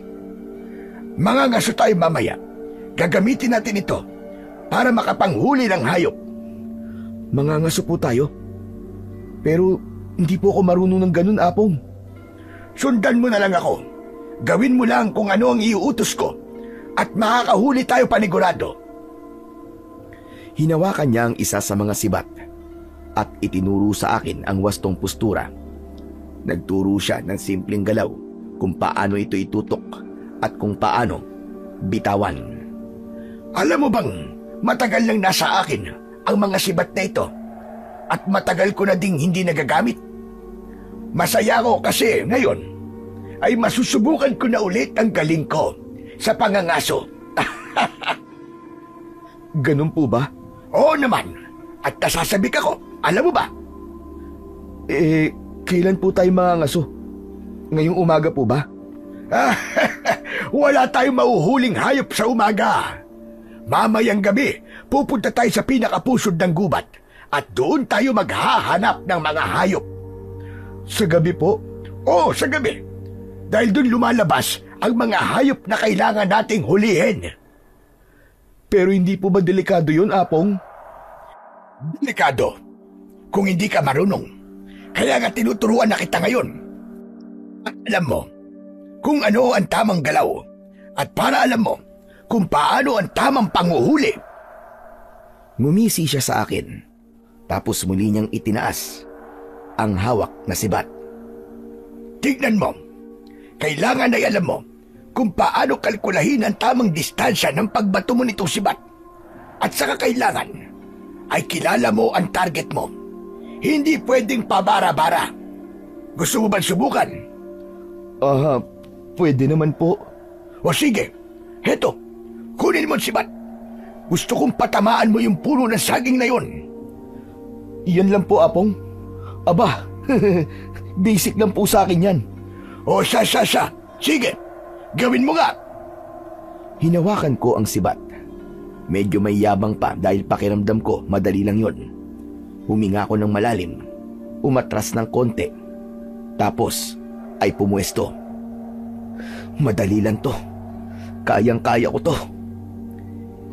Mga ngaso tayo mamaya. Gagamitin natin ito para makapanghuli ng hayop. Mga ngaso po tayo? Pero hindi po ako marunong ng ganun, Apong. Sundan mo na lang ako. Gawin mo lang kung ano ang iuutos ko at makakahuli tayo panigurado. Hinawakan niya ang isa sa mga sibat at itinuro sa akin ang wastong postura. Nagturo siya ng simpleng galaw kung paano ito itutok at kung paano bitawan. Alam mo bang matagal nang nasa akin ang mga sibat na ito at matagal ko na ding hindi nagagamit? Masaya ko kasi ngayon ay masusubukan ko na ulit ang galing ko sa pangangaso. Ganun po ba? Oo naman. At nasasabik ako. Alam mo ba? Kailan po tayo mangangaso? Ngayong umaga po ba? Wala tayong mahuhuling hayop sa umaga. Mamayang gabi, pupunta tayo sa pinakapusod ng gubat at doon tayo maghahanap ng mga hayop. Sa gabi po? Oo, sa gabi. Dahil doon lumalabas ang mga hayop na kailangan nating hulihin. Pero hindi po ba delikado yun, Apong? Delikado kung hindi ka marunong. Kaya nga tinuturuan na kita ngayon. At alam mo kung ano ang tamang galaw at para alam mo kung paano ang tamang panguhuli. Ngumisi siya sa akin, tapos muli niyang itinaas ang hawak na sibat. Tignan mo, kailangan ay alam mo kung paano kalkulahin ang tamang distansya ng pagbato mo nitong sibat. At saka kailangan ay kilala mo ang target mo. Hindi pwedeng pabara-bara. Gusto mo ba subukan? Pwede naman po. O sige, heto, kunin mo ang sibat. Gusto kong patamaan mo yung puno ng saging na yon. Iyan lang po, Apong. Aba, basic lang po sa akin yan. O siya. Sige, gawin mo nga. Hinawakan ko ang sibat. Medyo may yabang pa dahil pakiramdam ko madali lang yon. Huminga ko ng malalim, umatras ng konti, tapos ay pumuesto. Madali lang to. Kayang-kaya ko to.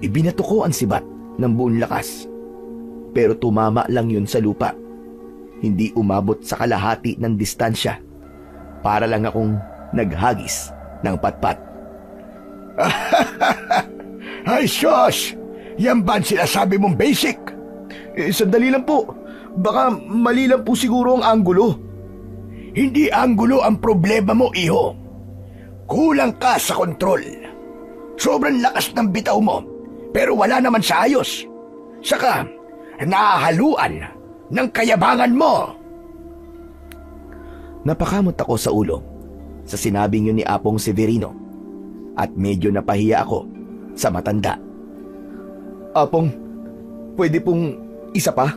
Ibinato ko ang sibat ng buong lakas. Pero tumama lang yun sa lupa. Hindi umabot sa kalahati ng distansya. Para lang akong naghagis ng patpat. Ay, sus! Yan ba ang sinasabi mong basic? Sandali lang po. Baka mali lang po siguro ang anggulo. Hindi anggulo ang problema mo, iho. Kulang ka sa kontrol. Sobrang lakas ng bitaw mo, pero wala naman sa ayos. Saka, nahahaluan ng kayabangan mo. Napakamot ako sa ulo sa sinabing yun ni Apong Severino. at medyo napahiya ako sa matanda. Apong, pwede pong isa pa?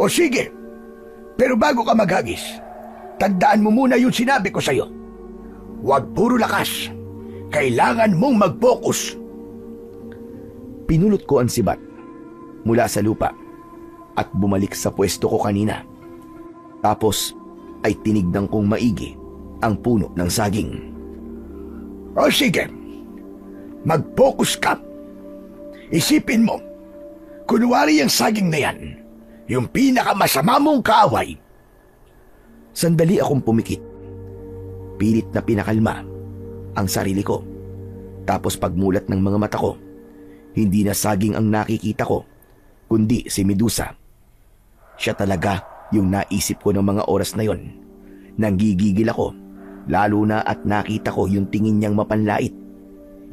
O sige, pero bago ka maghagis, tandaan mo muna yung sinabi ko sa'yo. Huwag puro lakas. Kailangan mong mag-focus. Pinulot ko ang sibat mula sa lupa at bumalik sa pwesto ko kanina. Tapos ay tinignan kong maigi ang puno ng saging. O sige, mag-focus ka. Isipin mo, kunwari yung saging na yan, yung pinakamasama mong kaaway. Sandali akong pumikit. Pilit na pinakalma ang sarili ko. Tapos pagmulat ng mga mata ko, hindi na saging ang nakikita ko, kundi si Medusa. Siya talaga yung naisip ko ng mga oras na yon. Nanggigigil ako, lalo na at nakita ko yung tingin niyang mapanlait,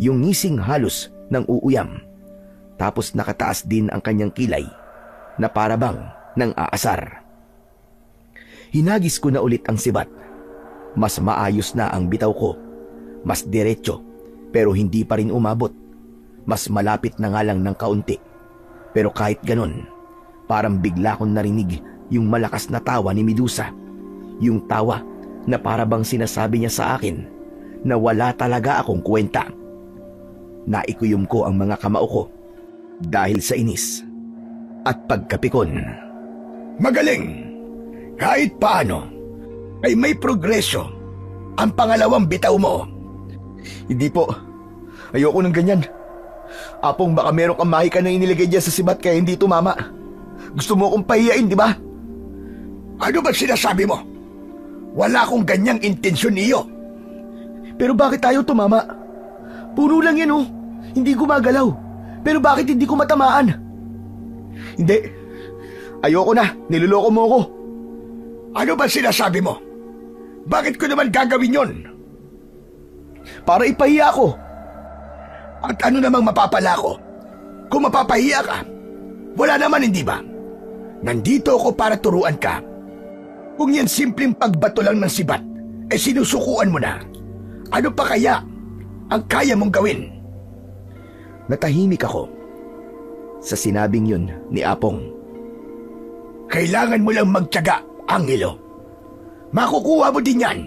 yung ngising halos ng uuyam. Tapos nakataas din ang kanyang kilay na parabang ng aasar. Hinagis ko na ulit ang sibat. Mas maayos na ang bitaw ko. Mas diretso, pero hindi pa rin umabot. Mas malapit na nga lang ng kaunti. Pero kahit ganon, parang bigla kong narinig yung malakas na tawa ni Medusa. Yung tawa na parabang sinasabi niya sa akin na wala talaga akong kwenta. Naikuyom ko ang mga kamao ko dahil sa inis at pagkapikon. Magaling! Kahit paano, ay may progreso ang pangalawang bitaw mo. Hindi po. Ayoko ng ganyan. Apong, baka meron kang mahika na inilagay dyan sa sibat kaya hindi tumama. Gusto mo akong pahiyain, di ba? Ano ba sinasabi mo? Wala akong ganyang intensyon iyo. Pero bakit tayo tumama? Puno lang yan, oh. Hindi gumagalaw. Pero bakit hindi ko matamaan? Hindi. Ayoko na. Niloloko mo ako. Ano ba sinasabi mo? Bakit ko naman gagawin yon? Para ipahiya ako. At ano namang mapapala ko? Kung mapapahiya ka, wala naman, hindi ba? Nandito ako para turuan ka. Kung yan simpleng pagbato lang ng sibat, sinusukuan mo na. Ano pa kaya ang kaya mong gawin? Natahimik ako sa sinabing yun ni Apong. Kailangan mo lang magtiyaga, Angelo. Makukuha mo din yan.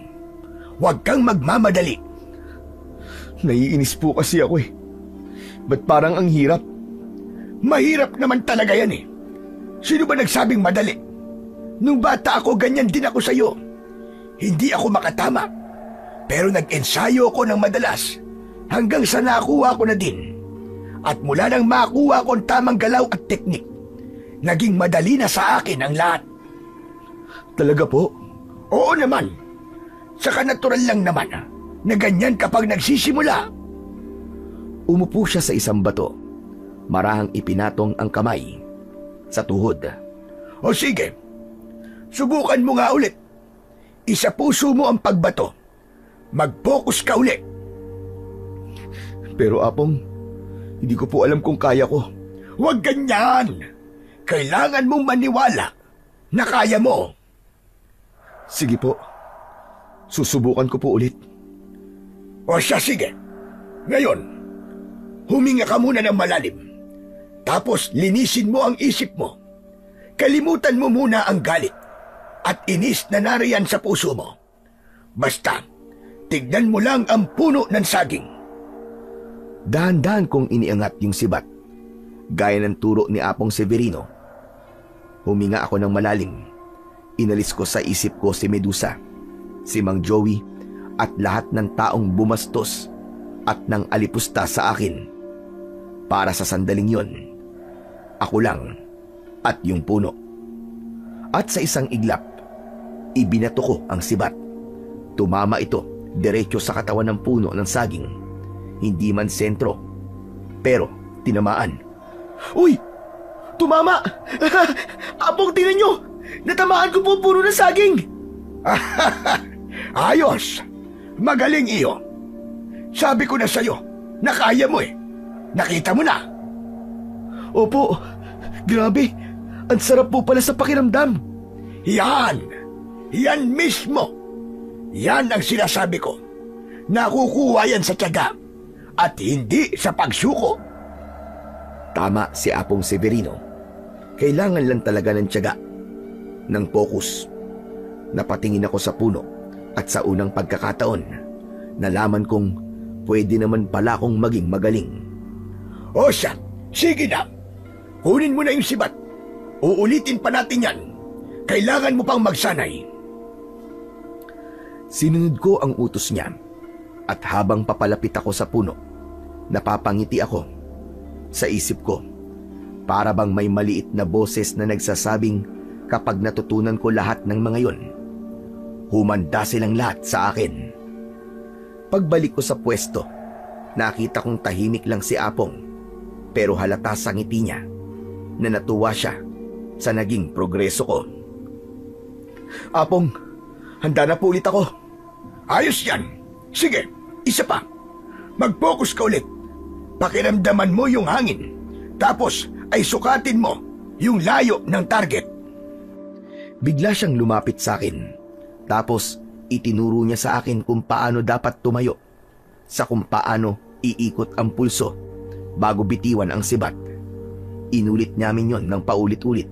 Huwag kang magmamadali. Naiinis po kasi ako eh. Ba't parang ang hirap? Mahirap naman talaga yan eh. Sino ba nagsabing madali? Nung bata ako, ganyan din ako sa'yo. Hindi ako makatama. Pero nag-ensayo ako ng madalas hanggang sa nakuha ko na din. At mula nang makuha ko ang tamang galaw at teknik, naging madali na sa akin ang lahat. Talaga po? Oo naman. Saka natural lang naman na ganyan kapag nagsisimula. Umupo siya sa isang bato. Marahang ipinatong ang kamay sa tuhod. O sige, subukan mo nga ulit. Isa puso mo ang pagbato. Mag-focus ka ulit. Pero Apong, hindi ko po alam kung kaya ko. Huwag ganyan. Kailangan mong maniwala na kaya mo. Sige po. Susubukan ko po ulit. O siya, sige. Ngayon, huminga ka muna ng malalim. Tapos linisin mo ang isip mo. Kalimutan mo muna ang galit at inis na nariyan sa puso mo. Basta, tignan mo lang ang puno ng saging. Dahan-dahan kong iniangat yung sibat, gaya ng turo ni Apong Severino. Huminga ako ng malalim. Inalis ko sa isip ko si Medusa, si Mang Joey, at lahat ng taong bumastos at nang alipusta sa akin. Para sa sandaling yon, ako lang at yung puno. At sa isang iglap, ibinato ko ang sibat. Tumama ito diretso sa katawan ng puno ng saging. Hindi man sentro, pero tinamaan. Uy! Tumama! Apong, tingnan nyo! Natamaan ko po puno ng saging! Ayos! Magaling iyo! Sabi ko na sa'yo, na kaya mo eh. Nakita mo na. Opo, grabe. Ang sarap po pala sa pakiramdam. Yan! Yan mismo! Yan ang sinasabi ko. Nakukuha yan sa tiyaga at hindi sa pagsuko. Tama si Apong Severino. Kailangan lang talaga ng tiyaga, ng focus. Napatingin ako sa puno at sa unang pagkakataon, nalaman kong pwede naman pala akong maging magaling. O siya, sige na. Kunin mo na yung sibat. Uulitin pa natin yan. Kailangan mo pang magsanay. Sinunod ko ang utos niya at habang papalapit ako sa puno, napapangiti ako. Sa isip ko, para bang may maliit na boses na nagsasabing kapag natutunan ko lahat ng mga yon, humanda silang lahat sa akin. Pagbalik ko sa pwesto, nakita kong tahimik lang si Apong, pero halata sa ngiti niya na natuwa siya sa naging progreso ko. Apong, handa na po ulit ako. Ayos yan. Sige, isa pa. Mag-focus ka ulit. Pakiramdaman mo yung hangin. Tapos ay sukatin mo yung layo ng target. Bigla siyang lumapit sa akin. Tapos itinuro niya sa akin kung paano dapat tumayo, sa kung paano iikot ang pulso bago bitiwan ang sibat. Inulit namin yon ng paulit-ulit.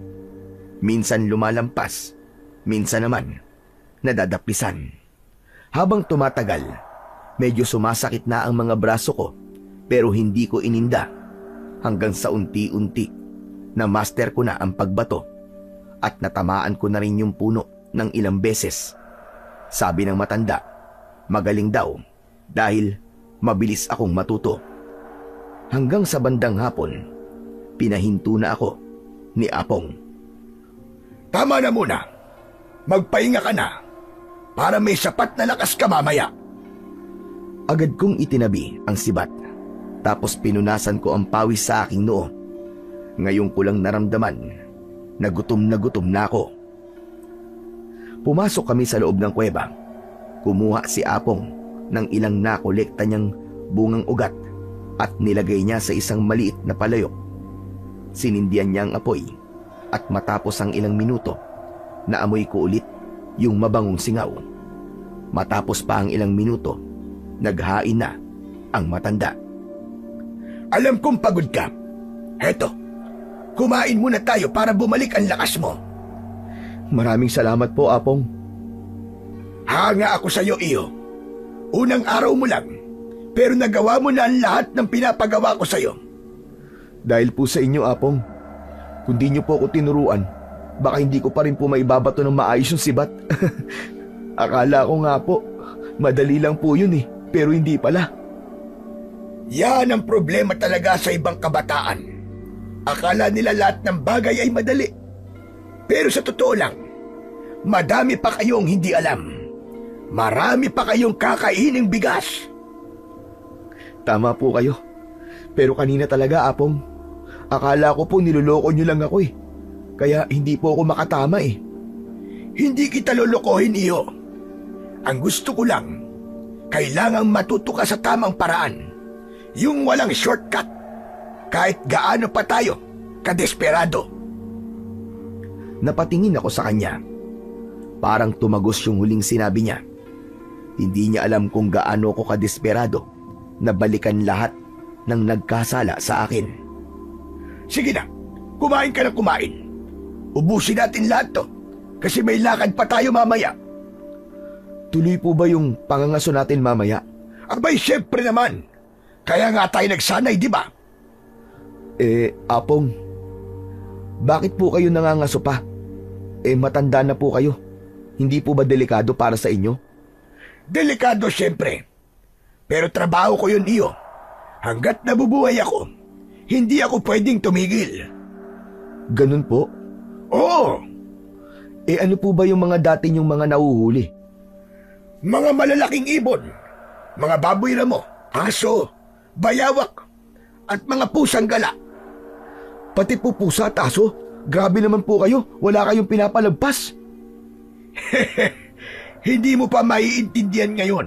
Minsan lumalampas, minsan naman nadadaplisan. Habang tumatagal, medyo sumasakit na ang mga braso ko, pero hindi ko ininda hanggang sa unti-unti na master ko na ang pagbato at natamaan ko na rin yung puno ng ilang beses. Sabi ng matanda, magaling daw dahil mabilis akong matuto. Hanggang sa bandang hapon, pinahinto na ako ni Apong. Tama na muna. Magpahinga ka na para may sapat na lakas ka mamaya. Agad kong itinabi ang sibat, tapos pinunasan ko ang pawis sa aking noo. Ngayon ko lang naramdaman na gutom na ako. Pumasok kami sa loob ng kuweba. Kumuha si Apong ng ilang nakolekta niyang bungang ugat at nilagay niya sa isang maliit na palayok. Sinindihan niya ang apoy at matapos ang ilang minuto, naamoy ko ulit yung mabangong singaw. Matapos pa ang ilang minuto, naghain na ang matanda. Alam kong pagod ka. Heto, kumain muna tayo para bumalik ang lakas mo. Maraming salamat po, Apong. Hanga ako sa iyo, iyo. Unang araw mo lang, pero nagawa mo na ang lahat ng pinapagawa ko sa iyo. Dahil po sa inyo, Apong. Kung di niyo po ako tinuruan, baka hindi ko pa rin po maibabato ng maayos yung sibat. Akala ko nga po, madali lang po yun pero hindi pala. Yan ang problema talaga sa ibang kabataan. Akala nila lahat ng bagay ay madali. Pero sa totoo lang, madami pa kayong hindi alam. Marami pa kayong kakaining bigas. Tama po kayo. Pero kanina talaga, Apong, akala ko po niloloko niyo lang ako Kaya hindi po ako makatama Hindi kita lolokohin, iyo. Ang gusto ko lang, kailangang matuto ka sa tamang paraan. Yung walang shortcut. Kahit gaano pa tayo kadesperado. Napatingin ako sa kanya. Parang tumagos yung huling sinabi niya. Hindi niya alam kung gaano ko kadesperado na balikan lahat ng nagkasala sa akin. Sige na, kumain ka na kumain. Ubusin natin lahat to kasi may lakad pa tayo mamaya. Tuloy po ba yung pangangaso natin mamaya? Abay, syempre naman. Kaya nga tayo nagsanay, di ba? Apong, bakit po kayo nangangaso pa? Matanda na po kayo. Hindi po ba delikado para sa inyo? Delikado syempre. Pero trabaho ko yun, iyo. Hanggat nabubuhay ako, hindi ako pwedeng tumigil. Ganun po? Oo. Ano po ba yung mga dati yung mga nahuhuli? Mga malalaking ibon, mga baboy ramo, aso, bayawak, at mga pusang gala. Pati po pusa at aso? Grabe naman po kayo, wala kayong pinapalagpas. Hindi mo pa maiintindihan ngayon,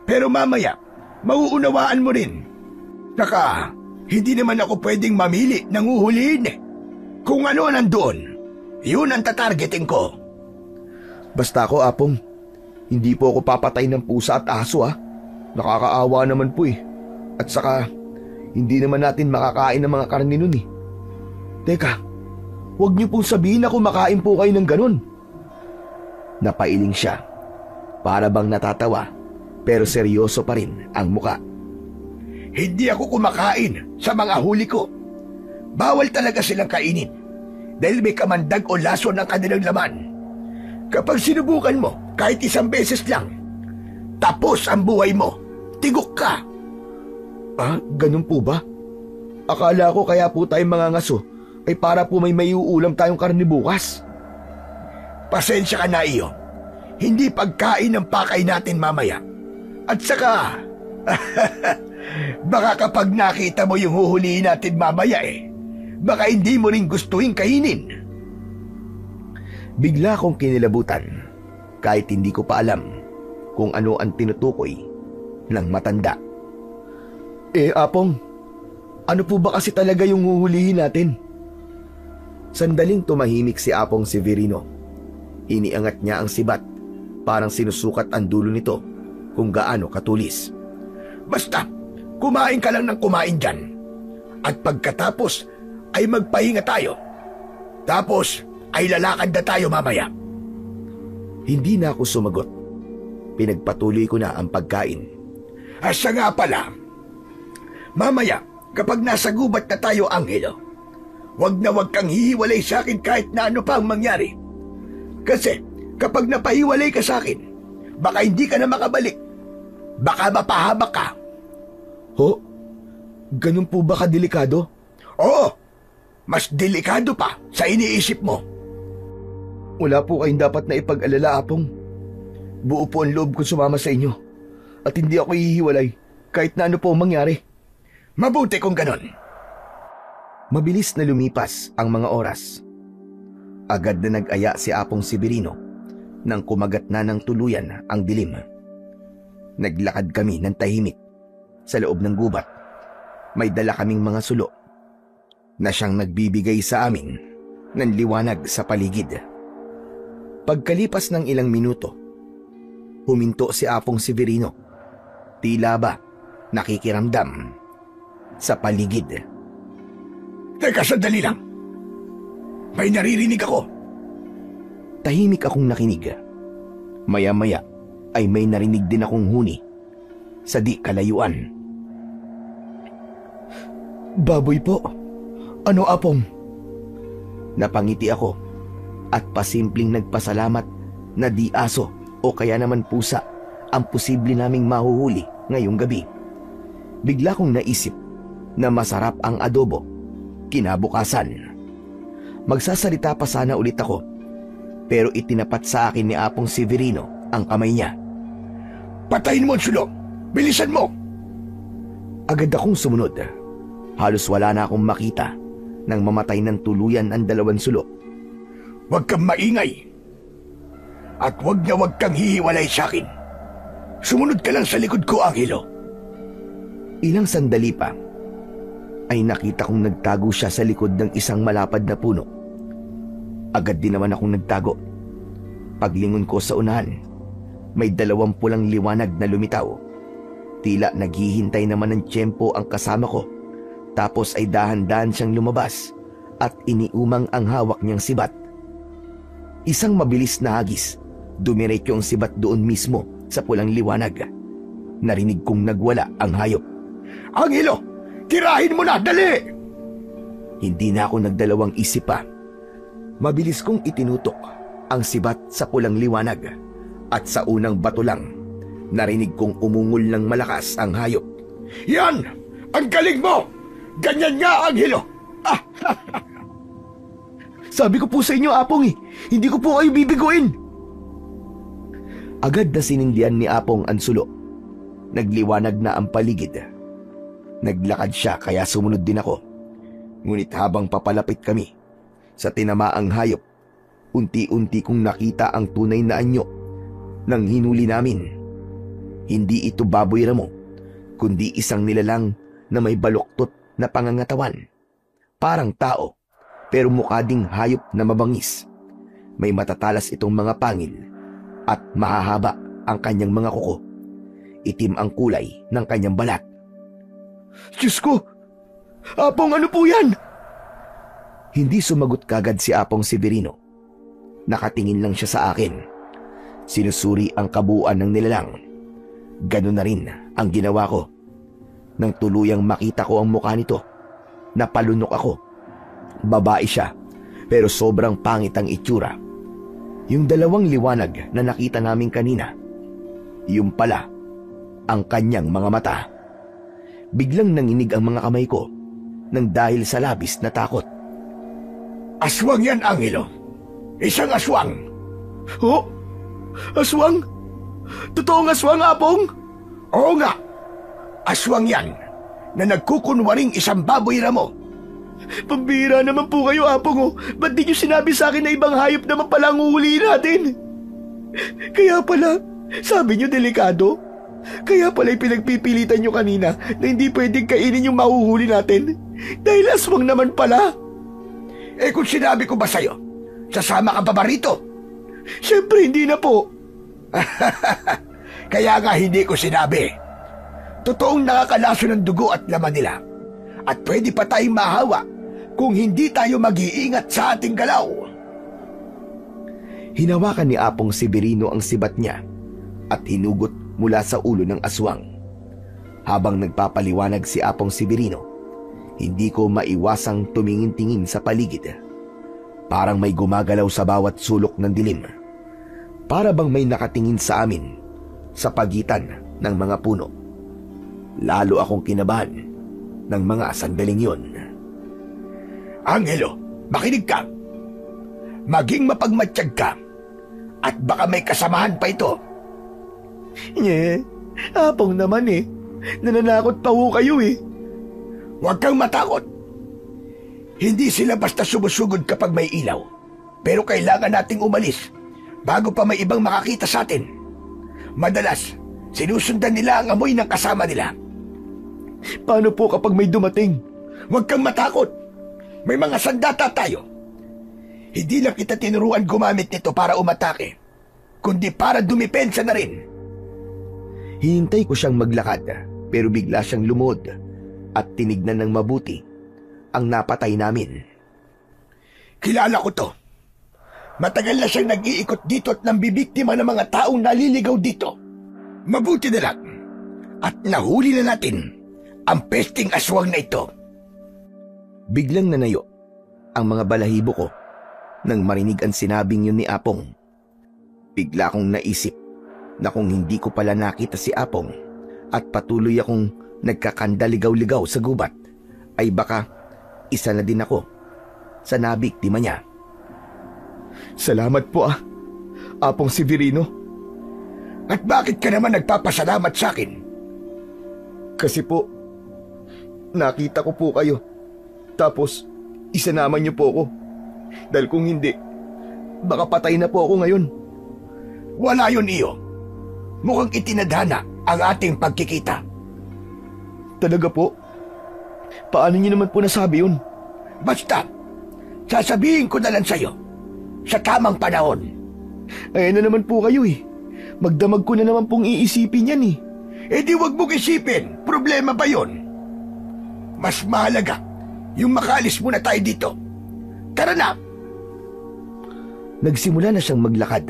pero mamaya, mauunawaan mo rin. Saka, hindi naman ako pwedeng mamili ng uhulihin Kung ano nandoon, yun ang tatargeting ko. Basta ako, Apong, hindi po ako papatay ng pusa at aso Nakakaawa naman po At saka, hindi naman natin makakain ng mga karne nun eh. Teka, huwag niyo pong sabihin na kumakain po kayo ng ganun. Napailing siya. Para bang natatawa, pero seryoso pa rin ang muka. Hindi ako kumakain sa mga huli ko. Bawal talaga silang kainin dahil may kamandag o laso ng kanilang laman. Kapag sinubukan mo kahit isang beses lang, tapos ang buhay mo, tigok ka. Ah, ganun po ba? Akala ko kaya po tayong mga ngaso ay para po may maiuulam tayong karne bukas. Pasensya ka na iyo. Hindi pagkain ang pakay natin mamaya. At saka, baka kapag nakita mo yung huhulihin natin mamaya baka hindi mo rin gustuhin kainin. Bigla kong kinilabutan kahit hindi ko pa alam kung ano ang tinutukoy ng matanda. Apong, ano po ba kasi talaga yung huhulihin natin? Sandaling tumahimik si Apong Severino. Iniangat niya ang sibat, parang sinusukat ang dulo nito kung gaano katulis. Basta, kumain ka lang ng kumain dyan. At pagkatapos ay magpahinga tayo. Tapos ay lalakad na tayo mamaya. Hindi na ako sumagot. Pinagpatuloy ko na ang pagkain. Asa nga pala, mamaya kapag nasa gubat na tayo, Angelo, wag na wag kang hihiwalay sa akin kahit na ano pa ang mangyari. Kasi kapag napahiwalay ka sa akin, baka hindi ka na makabalik. Baka mapahamak ka. Ho? Ganun po ba kadelikado? Oo, mas delikado pa sa iniisip mo. Wala po kayong dapat na ipag-alala, Apong. Buo po ang loob kong sumama sa inyo. At hindi ako hihiwalay kahit na ano po ang mangyari. Mabuti kung ganon. Mabilis na lumipas ang mga oras. Agad na nag-aya si Apong Severino nang kumagat na ng tuluyan ang dilim. Naglakad kami ng tahimik sa loob ng gubat. May dala kaming mga sulo na siyang nagbibigay sa amin ng liwanag sa paligid. Pagkalipas ng ilang minuto, huminto si Apong Severino. Tila ba nakikiramdam sa paligid. Teka, sandali lang. May naririnig ako. Tahimik akong nakinig. Maya-maya ay may narinig din akong huni sa di kalayuan. Baboy po. Ano, Apong? Napangiti ako at pasimpleng nagpasalamat na di aso o kaya naman pusa ang posible naming mahuhuli ngayong gabi. Bigla kong naisip na masarap ang adobo kinabukasan. Magsasalita pa sana ulit ako, pero itinapat sa akin ni Apong Severino ang kamay niya. Patayin mo ang sulo! Bilisan mo! Agad akong sumunod. Halos wala na akong makita nang mamatay ng tuluyan ang dalawang sulo. Huwag kang maingay. At huwag na huwag kang hihiwalay sa akin. Sumunod ka lang sa likod ko, Angelo. Ilang sandali pa ay nakita kong nagtago siya sa likod ng isang malapad na puno. Agad din naman akong nagtago. Paglingon ko sa unahan, may 20 pulang liwanag na lumitaw. Tila naghihintay naman ng tiyempo ang kasama ko. Tapos ay dahan-dahan siyang lumabas at iniumang ang hawak niyang sibat. Isang mabilis na hagis, dumiretso ang sibat doon mismo sa pulang liwanag. Narinig kong nagwala ang hayop. Angelo! Tirahin mo na! Dali! Hindi na ako nagdalawang isip pa. Mabilis kong itinutok ang sibat sa pulang liwanag at sa unang bato lang, narinig kong umungol ng malakas ang hayop. Yan! Ang galing mo! Ganyan nga, Angelo! Sabi ko po sa inyo, Apong hindi ko po kayo bibiguin. Agad na sinindihan ni Apong ang sulo. Nagliwanag na ang paligid. Naglakad siya kaya sumunod din ako. Ngunit habang papalapit kami sa tinamaang hayop, unti-unti kong nakita ang tunay na anyo ng hinuli namin. Hindi ito baboy ramo, kundi isang nilalang na may baluktot na pangangatawan. Parang tao, pero mukha ding hayop na mabangis. May matatalas itong mga pangil at mahahaba ang kanyang mga kuko. Itim ang kulay ng kanyang balat. Diyos ko! Apong, ano po yan? Hindi sumagot kagad si Apong Severino. Nakatingin lang siya sa akin. Sinusuri ang kabuuan ng nilalang. Ganun na rin ang ginawa ko. Nang tuluyang makita ko ang mukha nito, napalunok ako. Babae siya, pero sobrang pangit ang itsura. Yung dalawang liwanag na nakita namin kanina, yung pala ang kanyang mga mata. Biglang nanginig ang mga kamay ko nang dahil sa labis na takot. Aswang yan, Angelo. Isang aswang. Oh? Aswang? Totoong aswang, Apong? Oo nga. Aswang yan na nagkukunwaring isang baboy ramo. Pambira naman po kayo, Apong, oh. Ba't di niyo sinabi sa akin na ibang hayop naman pala ang uhulihin natin? Kaya pala, sabi niyo delikado? Kaya pala pinagpipilitan niyo kanina na hindi pwedeng kainin yung mahuhuli natin? Dahil aswang naman pala. Eh kung sinabi ko ba sa'yo, sasama ka pa ba rito? Siyempre hindi na po. Kaya nga hindi ko sinabi. Totoong nakakalaso ng dugo at laman nila. At pwede pa tayong mahawa kung hindi tayo mag-iingat sa ating galaw. Hinawakan ni Apong Severino ang sibat niya at hinugot mula sa ulo ng aswang. Habang nagpapaliwanag si Apong Severino, hindi ko maiwasang tumingin-tingin sa paligid. Parang may gumagalaw sa bawat sulok ng dilim. Para bang may nakatingin sa amin sa pagitan ng mga puno. Lalo akong kinabahan ng mga sandaling yun. Angelo, makinig ka. Maging mapagmatsyag ka. At baka may kasamahan pa ito. Apong naman eh. Nananakot pa ho kayo eh. Huwag kang matakot. Hindi sila basta sumusugod kapag may ilaw. Pero kailangan nating umalis bago pa may ibang makakita sa atin. Madalas, sinusundan nila ang amoy ng kasama nila. Paano po kapag may dumating? Huwag kang matakot. May mga sandata tayo. Hindi lang kita tinuruan gumamit nito para umatake, kundi para dumipensa na rin. Hihintay ko siyang maglakad, pero bigla siyang lumuhod at tinignan ng mabuti ang napatay namin. Kilala ko to. Matagal na siyang nag-iikot dito at nambibiktima ng mga taong naliligaw dito. Mabuti na lang at nahuli na natin ang pesting aswang na ito. Biglang nanayo ang mga balahibo ko nang marinig ang sinabing yun ni Apong. Bigla akong naisip na kung hindi ko pala nakita si Apong at patuloy akong nagkakandaligaw-ligaw sa gubat, ay baka isa na din ako sa nabiktima niya. Salamat po Apong Severino. At bakit ka naman nagpapasalamat sa akin? Kasi po, nakita ko po kayo. Tapos, isinama niyo po ako. Dahil kung hindi, baka patay na po ako ngayon. Wala yun, iyo. Mukhang itinadhana ang ating pagkikita. Talaga po? Paano niyo naman po nasabi yun? Basta, sasabihin ko na lang sa'yo sa tamang panahon. Ayan na naman po kayo eh. Magdamag ko na naman pong iisipin yan eh. Eh di wag mong isipin, problema ba yun? Mas mahalaga yung makaalis muna tayo dito. Tara na! Nagsimula na siyang maglakad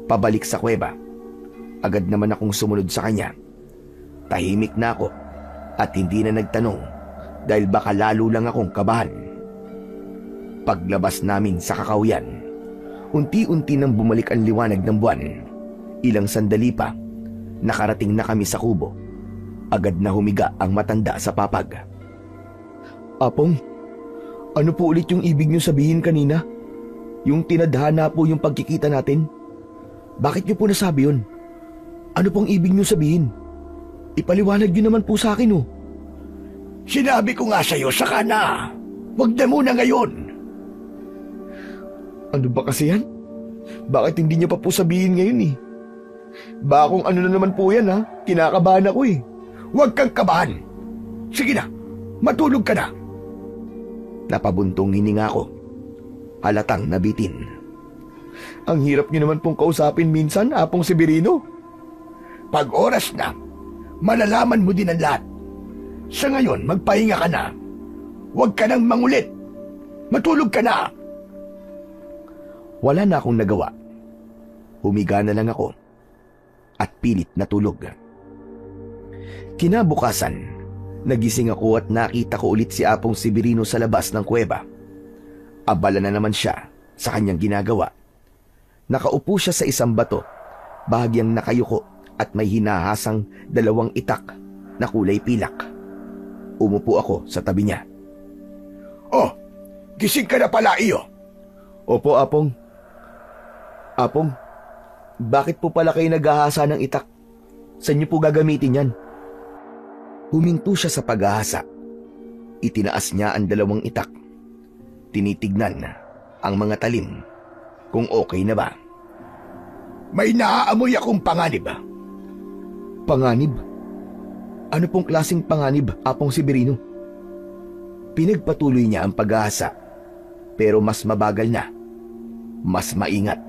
pabalik sa kuweba. Agad naman akong sumunod sa kanya. Tahimik na ako at hindi na nagtanong dahil baka lalo lang akong kabahan. Paglabas namin sa kakauyan, unti-unti nang bumalik ang liwanag ng buwan. Ilang sandali pa, nakarating na kami sa kubo. Agad na humiga ang matanda sa papag. Apong, ano po ulit yung ibig niyo sabihin kanina? Yung tinadhana po yung pagkikita natin? Bakit niyo po nasabi yun? Ano pong ibig niyo sabihin? Ipaliwanag niyo naman po sa akin oh. Sinabi ko nga sa'yo, saka na. Wag na muna ngayon. Ano ba kasi yan? Bakit hindi niyo pa po sabihin ngayon eh? Baka kung ano na naman po yan ha? Kinakabahan ako eh. Huwag kang kabahan. Sige na, matulog ka na. Napabuntong hininga ko. Halatang nabitin. Ang hirap niyo naman pong kausapin minsan, Apong Severino. Pag oras na, malalaman mo din ang lahat. Sa ngayon, magpahinga ka na. Huwag ka nang mangulit. Matulog ka na. Wala na akong nagawa. Humiga na lang ako at pilit natulog. Kinabukasan, nagising ako at nakita ko ulit si Apong Severino sa labas ng kuweba. Abala na naman siya sa kanyang ginagawa. Nakaupo siya sa isang bato, bahagyang nakayuko at may hinahasang 2 itak na kulay pilak. Umupo ako sa tabi niya. Oh, gising ka na pala, iyo. Opo, Apong. Apong, bakit po pala kayo naghahasa ng itak? Saan niyo po gagamitin yan? Huminto siya sa paghahasa. Itinaas niya ang 2 itak. Tinitignan ang mga talim kung okay na ba. May naaamoy akong panganib. Panganib? Ano pong klaseng panganib, Apong Severino? Pinagpatuloy niya ang paghahasa, pero mas mabagal na, mas maingat,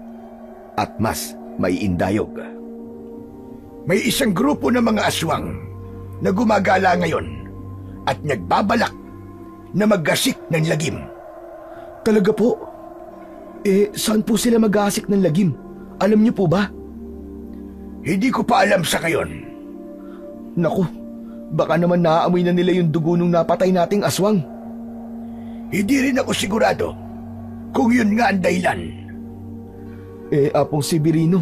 at mas maiindayog. May isang grupo ng mga aswang na gumagala ngayon at nagbabalak na maggasik ng lagim. Talaga po? Saan po sila mag-aasik ng lagim? Alam niyo po ba? Hindi ko pa alam sa ngayon. Naku, baka naman naaamoy na nila yung dugo nung napatay nating aswang. Hindi rin ako sigurado kung yun nga ang dahilan. Apong Severino,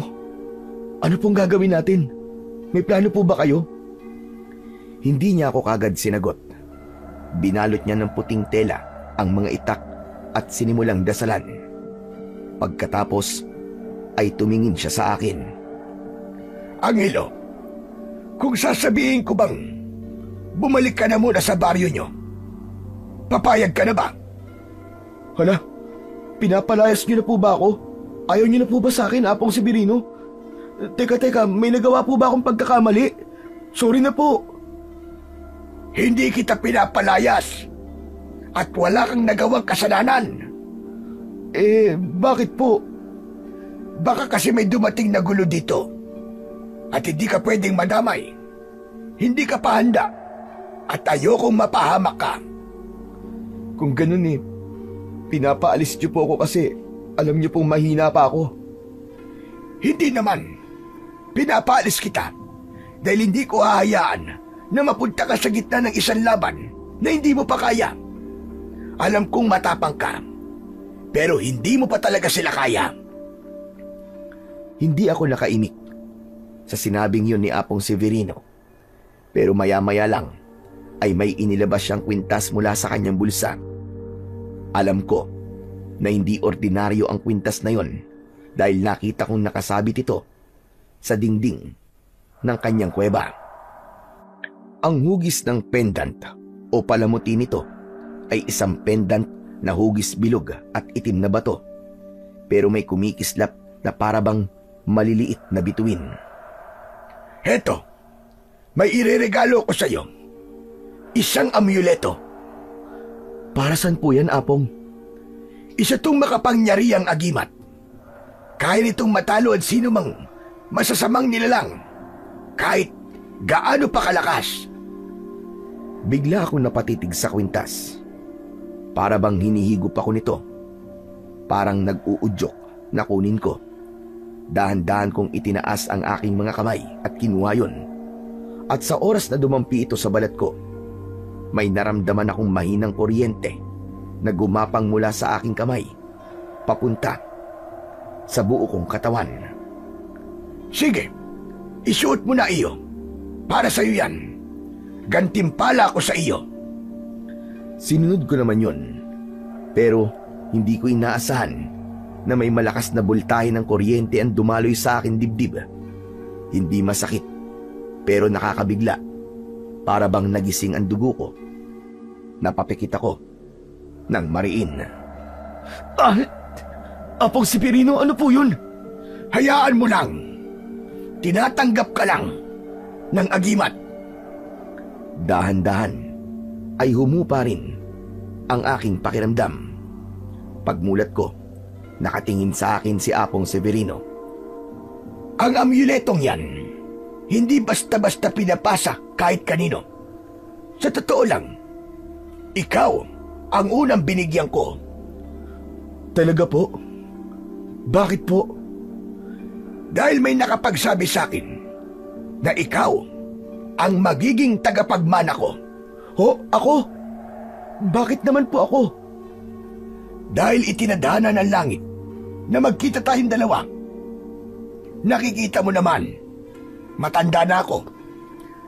ano pong gagawin natin? May plano po ba kayo? Hindi niya ako kagad sinagot. Binalot niya ng puting tela ang mga itak at sinimulang dasalan. Pagkatapos ay tumingin siya sa akin. Angelo, kung sasabihin ko bang bumalik ka na muna sa baryo nyo, papayag ka na ba? Hala, pinapalayas niyo na po ba ako? Ayaw niyo na po ba sa akin, Apong Severino? Teka, may nagawa po ba akong pagkakamali? Sorry na po. Hindi kita pinapalayas at wala kang nagawang kasalanan. Bakit po? Baka kasi may dumating na gulo dito at hindi ka pwedeng madamay. Hindi ka pa handa at ayokong mapahamak ka. Kung ganun pinapaalis niyo po ako kasi alam niyo pong mahina pa ako. Hindi naman. Pinapaalis kita dahil hindi ko hahayaan na mapunta ka sa gitna ng isang laban na hindi mo pa kaya. Alam kong matapang ka, pero hindi mo pa talaga sila kaya. Hindi ako nakaimik sa sinabing yun ni Apong Severino, pero maya-maya lang ay may inilabas siyang kwintas mula sa kanyang bulsa. Alam ko na hindi ordinaryo ang kwintas na yon dahil nakita kong nakasabit ito sa dingding ng kanyang kuweba. Ang hugis ng pendant o palamuti nito ay isang pendant na hugis bilog at itim na bato, pero may kumikislap na parabang maliliit na bituin. Heto, may ireregalo ko sa iyo. Isang amuleto. Para saan po yan, Apong? Isa tong makapangyarihang agimat. Kaya nitong matalo at sino mang masasamang nilalang, kahit gaano pa kalakas. Bigla akong napatitig sa kwintas. Para bang hinihigop ako nito. Parang nag-uudyok na kunin ko. Dahan-dahan kong itinaas ang aking mga kamay at kinuha yun. At sa oras na dumampi ito sa balat ko, may naramdaman akong mahinang kuryente na gumapang mula sa aking kamay papunta sa buo kong katawan. Sige, isuot mo na iyo. Para sa iyo yan. Gantimpala ko sa iyo. Sinunod ko naman yun, pero hindi ko inaasahan na may malakas na boltahe ng kuryente ang dumaloy sa akin dibdib. Hindi masakit, pero nakakabigla. Para bang nagising ang dugo ko. Napapikit ako ng mariin. Apong Severino, ano po yun? Hayaan mo lang. Tinatanggap ka lang ng agimat. Dahan-dahan ay humupa rin ang aking pakiramdam. Pagmulat ko, nakatingin sa akin si Apong Severino. Ang amuletong yan, hindi basta-basta pinapasa kahit kanino. Sa totoo lang, ikaw ang unang binigyan ko. Talaga po? Bakit po? Dahil may nakapagsabi sa akin na ikaw ang magiging tagapagmana ko. Ho? Ako? Bakit naman po ako? Dahil itinadhana ng langit na magkita tayong dalawa. Nakikita mo naman, matanda na ako.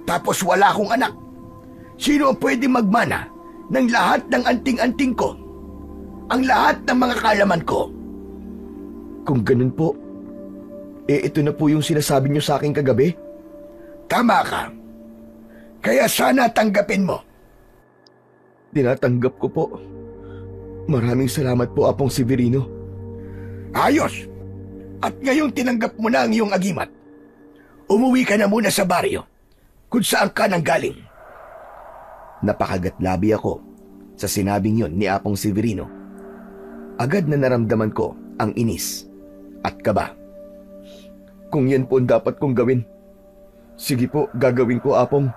Tapos wala akong anak. Sino ang pwedeng magmana ng lahat ng anting-anting ko? Ang lahat ng mga kalaman ko? Kung ganun po, ito na po yung sinasabi niyo sa akin kagabi? Tama ka. Kaya sana tanggapin mo. Tinatanggap ko po. Maraming salamat po, Apong Severino. Ayos. At ngayong tinanggap mo na ang iyong agimat, umuwi ka na muna sa baryo kung saan ka nanggaling. Napakagatlabi ako sa sinabing yon ni Apong Severino. Agad na naramdaman ko ang inis at kaba. Kung yan po ang dapat kong gawin, sige po, gagawin ko, Apong.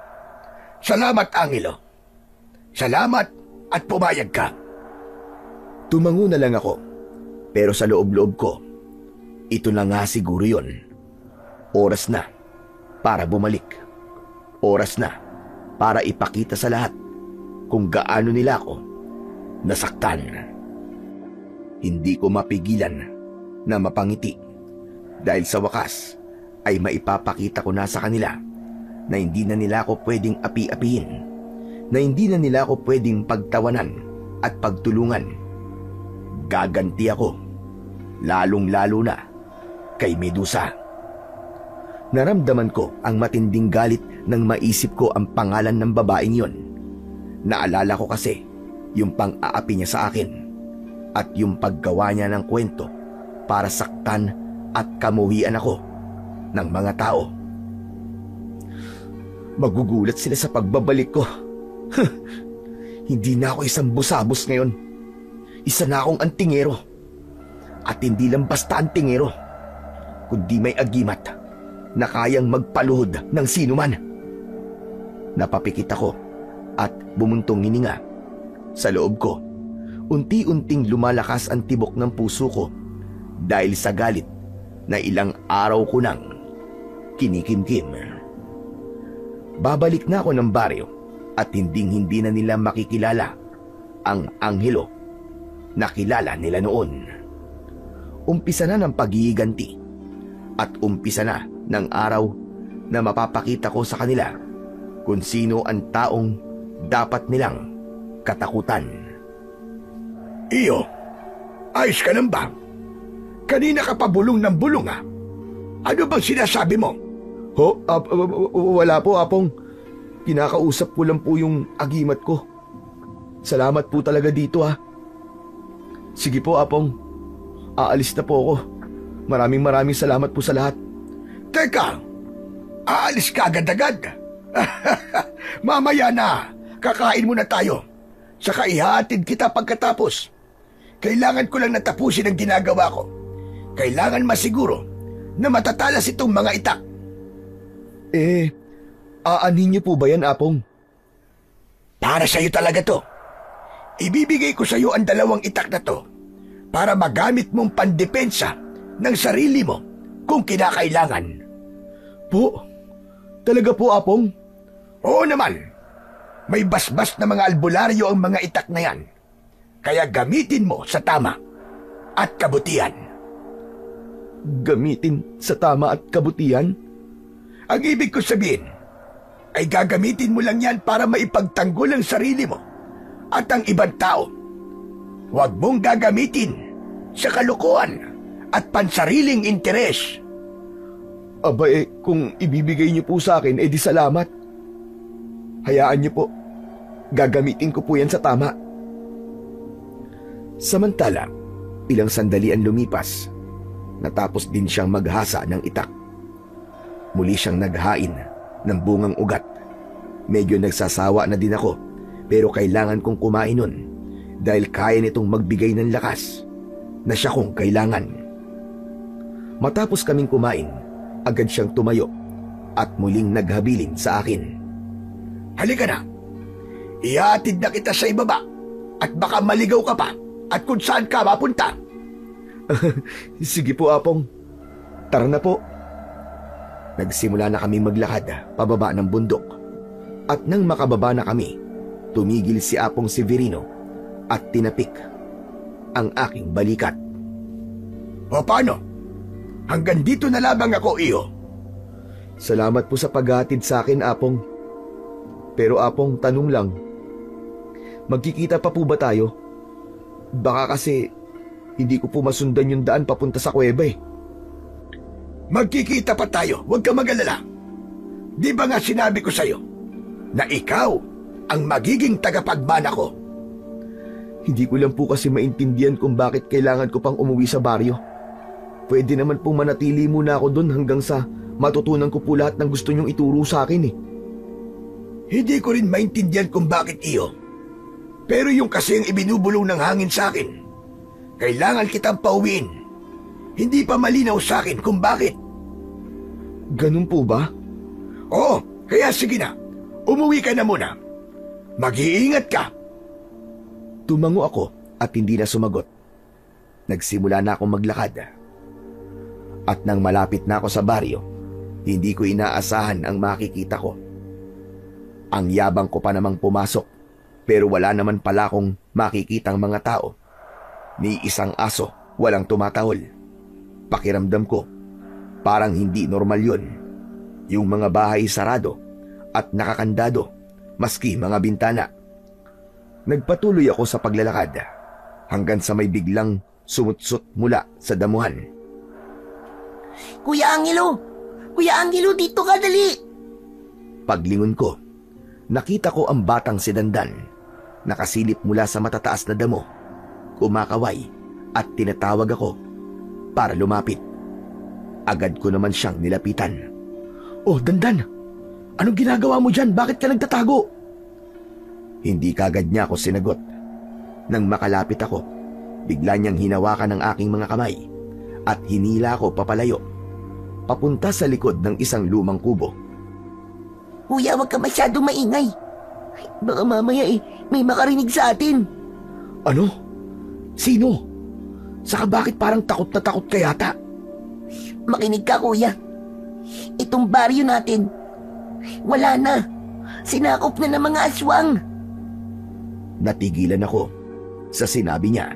Salamat, Angelo. Salamat at pumayag ka. Tumango na lang ako, pero sa loob-loob ko, ito na nga siguro yon. Oras na para bumalik. Oras na para ipakita sa lahat kung gaano nila ako nasaktan. Hindi ko mapigilan na mapangiti dahil sa wakas ay maipapakita ko na sa kanila na hindi na nila ako pwedeng api-apihin, na hindi na nila ako pwedeng pagtawanan at pagtulungan. Gaganti ako, lalong-lalo na kay Medusa. Naramdaman ko ang matinding galit nang maisip ko ang pangalan ng babaeng yon. Naalala ko kasi yung pang-aapi niya sa akin at yung paggawa niya ng kwento para saktan at kamuhian ako ng mga tao. Magugulat sila sa pagbabalik ko. Hindi na ako isang busabos ngayon. Isa na akong antingero. At hindi lang basta antingero, kundi may agimat na kayang magpaluhod ng sinuman. Napapikit ako at bumuntong hininga. Sa loob ko, unti-unting lumalakas ang tibok ng puso ko dahil sa galit na ilang araw ko nang kinikimkim. Babalik na ako ng baryo at hindi na nila makikilala ang Anghelo na kilala nila noon. Umpisa na ng paghihiganti at umpisa na ng araw na mapapakita ko sa kanila kung sino ang taong dapat nilang katakutan. Iyo, ayos ka lang ba? Kanina ka pa bulong ng bulong ha? Ano bang sinasabi mo? Ho? Wala po, Apong. Kinakausap ko lang po yung agimat ko. Salamat po talaga dito ha. Sige po, Apong. Aalis na po ako. Maraming salamat po sa lahat. Teka, aalis ka agad-agad? Mamaya na, kakain muna tayo. Saka ihatid kita pagkatapos. Kailangan ko lang natapusin ang ginagawa ko. Kailangan masiguro na matatalas itong mga itak. Aanhin niyo po ba yan, Apong? Para sa'yo talaga to. Ibibigay ko sa'yo ang 2 itak na to para magamit mong pandepensa ng sarili mo kung kinakailangan. Po? Talaga po, Apong? Oo naman. May basbas na mga albularyo ang mga itak na yan. Kaya gamitin mo sa tama at kabutihan. Gamitin sa tama at kabutihan? Ang ibig ko sabihin ay gagamitin mo lang yan para maipagtanggol ang sarili mo at ang ibang tao. Huwag mong gagamitin sa kalukuhan at pansariling interes. Aba kung ibibigay niyo po sa akin, di salamat. Hayaan niyo po. Gagamitin ko po yan sa tama. Samantala, ilang sandali ang lumipas. Natapos din siyang maghasa ng itak. Muli siyang naghain ng bungang ugat. Medyo nagsasawa na din ako, pero kailangan kong kumain nun dahil kaya nitong magbigay ng lakas na siya kong kailangan. Matapos kaming kumain, agad siyang tumayo at muling naghabilin sa akin. Halika na. Ihatid na kita sa ibaba at baka maligaw ka pa at kung saan ka mapunta. Sige po, Apong. Tara na po. Nagsimula na kami maglakad pababa ng bundok. At nang makababa na kami, tumigil si Apong Severino at tinapik ang aking balikat. O paano? Hanggang dito na lamang ako, iyo. Salamat po sa paghatid sa akin, Apong. Pero Apong, tanong lang. Magkikita pa po ba tayo? Baka kasi hindi ko po masundan yung daan papunta sa kuweba eh. Magkikita pa tayo, huwag ka mag-alala. Di ba nga sinabi ko sa'yo na ikaw ang magiging tagapagmana ko? Hindi ko lang po kasi maintindihan kung bakit kailangan ko pang umuwi sa baryo. Pwede naman po manatili muna ako doon hanggang sa matutunan ko po lahat ng gusto niyong ituro sa akin eh. Hindi ko rin maintindihan kung bakit, iyo. Pero yung kasi ang ibinubulong ng hangin sa akin, kailangan kitang pauwiin. Hindi pa malinaw sa akin kung bakit. Ganun po ba? Oo, kaya sige na. Umuwi ka na muna. Mag-iingat ka. Tumango ako at hindi na sumagot. Nagsimula na akong maglakad. At nang malapit na ako sa baryo, hindi ko inaasahan ang makikita ko. Ang yabang ko pa namang pumasok, pero wala naman pala akong makikitang mga tao. Ni isang aso, walang tumatahol. Pakiramdam ko, parang hindi normal yun. Yung mga bahay sarado at nakakandado, maski mga bintana. Nagpatuloy ako sa paglalakad hanggang sa may biglang sumutsut mula sa damuhan. Kuya Angelo! Kuya Angelo, dito ka, dali! Paglingon ko, nakita ko ang batang si Dandan. Nakasilip mula sa matataas na damo, kumakaway at tinatawag ako para lumapit. Agad ko naman siyang nilapitan. Oh, Dandan! Anong ginagawa mo dyan? Bakit ka nagtatago? Hindi kagad niya ako sinagot. Nang makalapit ako, bigla niyang hinawakan ang aking mga kamay at hinila ko papalayo, papunta sa likod ng isang lumang kubo. Kuya, wag ka masyadong maingay. Baka mamaya may makarinig sa atin. Ano? Sino? Saka bakit parang takot na takot ka yata? Makinig ka, kuya. Itong baryo natin, wala na. Sinakop na ng mga aswang. Natigilan ako sa sinabi niya.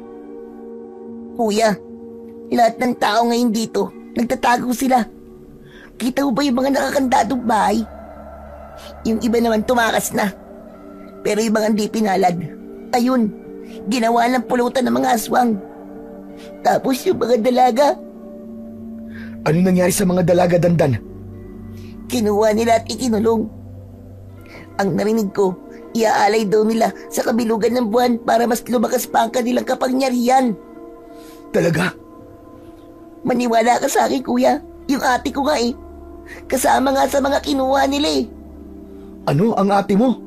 Kuya, lahat ng tao ngayon dito, nagtatago sila. Kita mo ba yung mga nakakandadong bahay? Yung iba naman tumakas na. Pero yung mga hindi pinalad, ayun, ginawa ng pulutan ng mga aswang. Tapos yung mga dalaga, Ano nangyari sa mga dalaga, Dandan? kinuha nila at ikinulong. Ang narinig ko, iaalay daw nila sa kabilugan ng buwan para mas lumakas pa ang kanilang kapangyarihan. Talaga? Maniwala ka sa akin, kuya. Yung ate ko nga kasama nga sa mga kinuha nila Ano ang ate mo?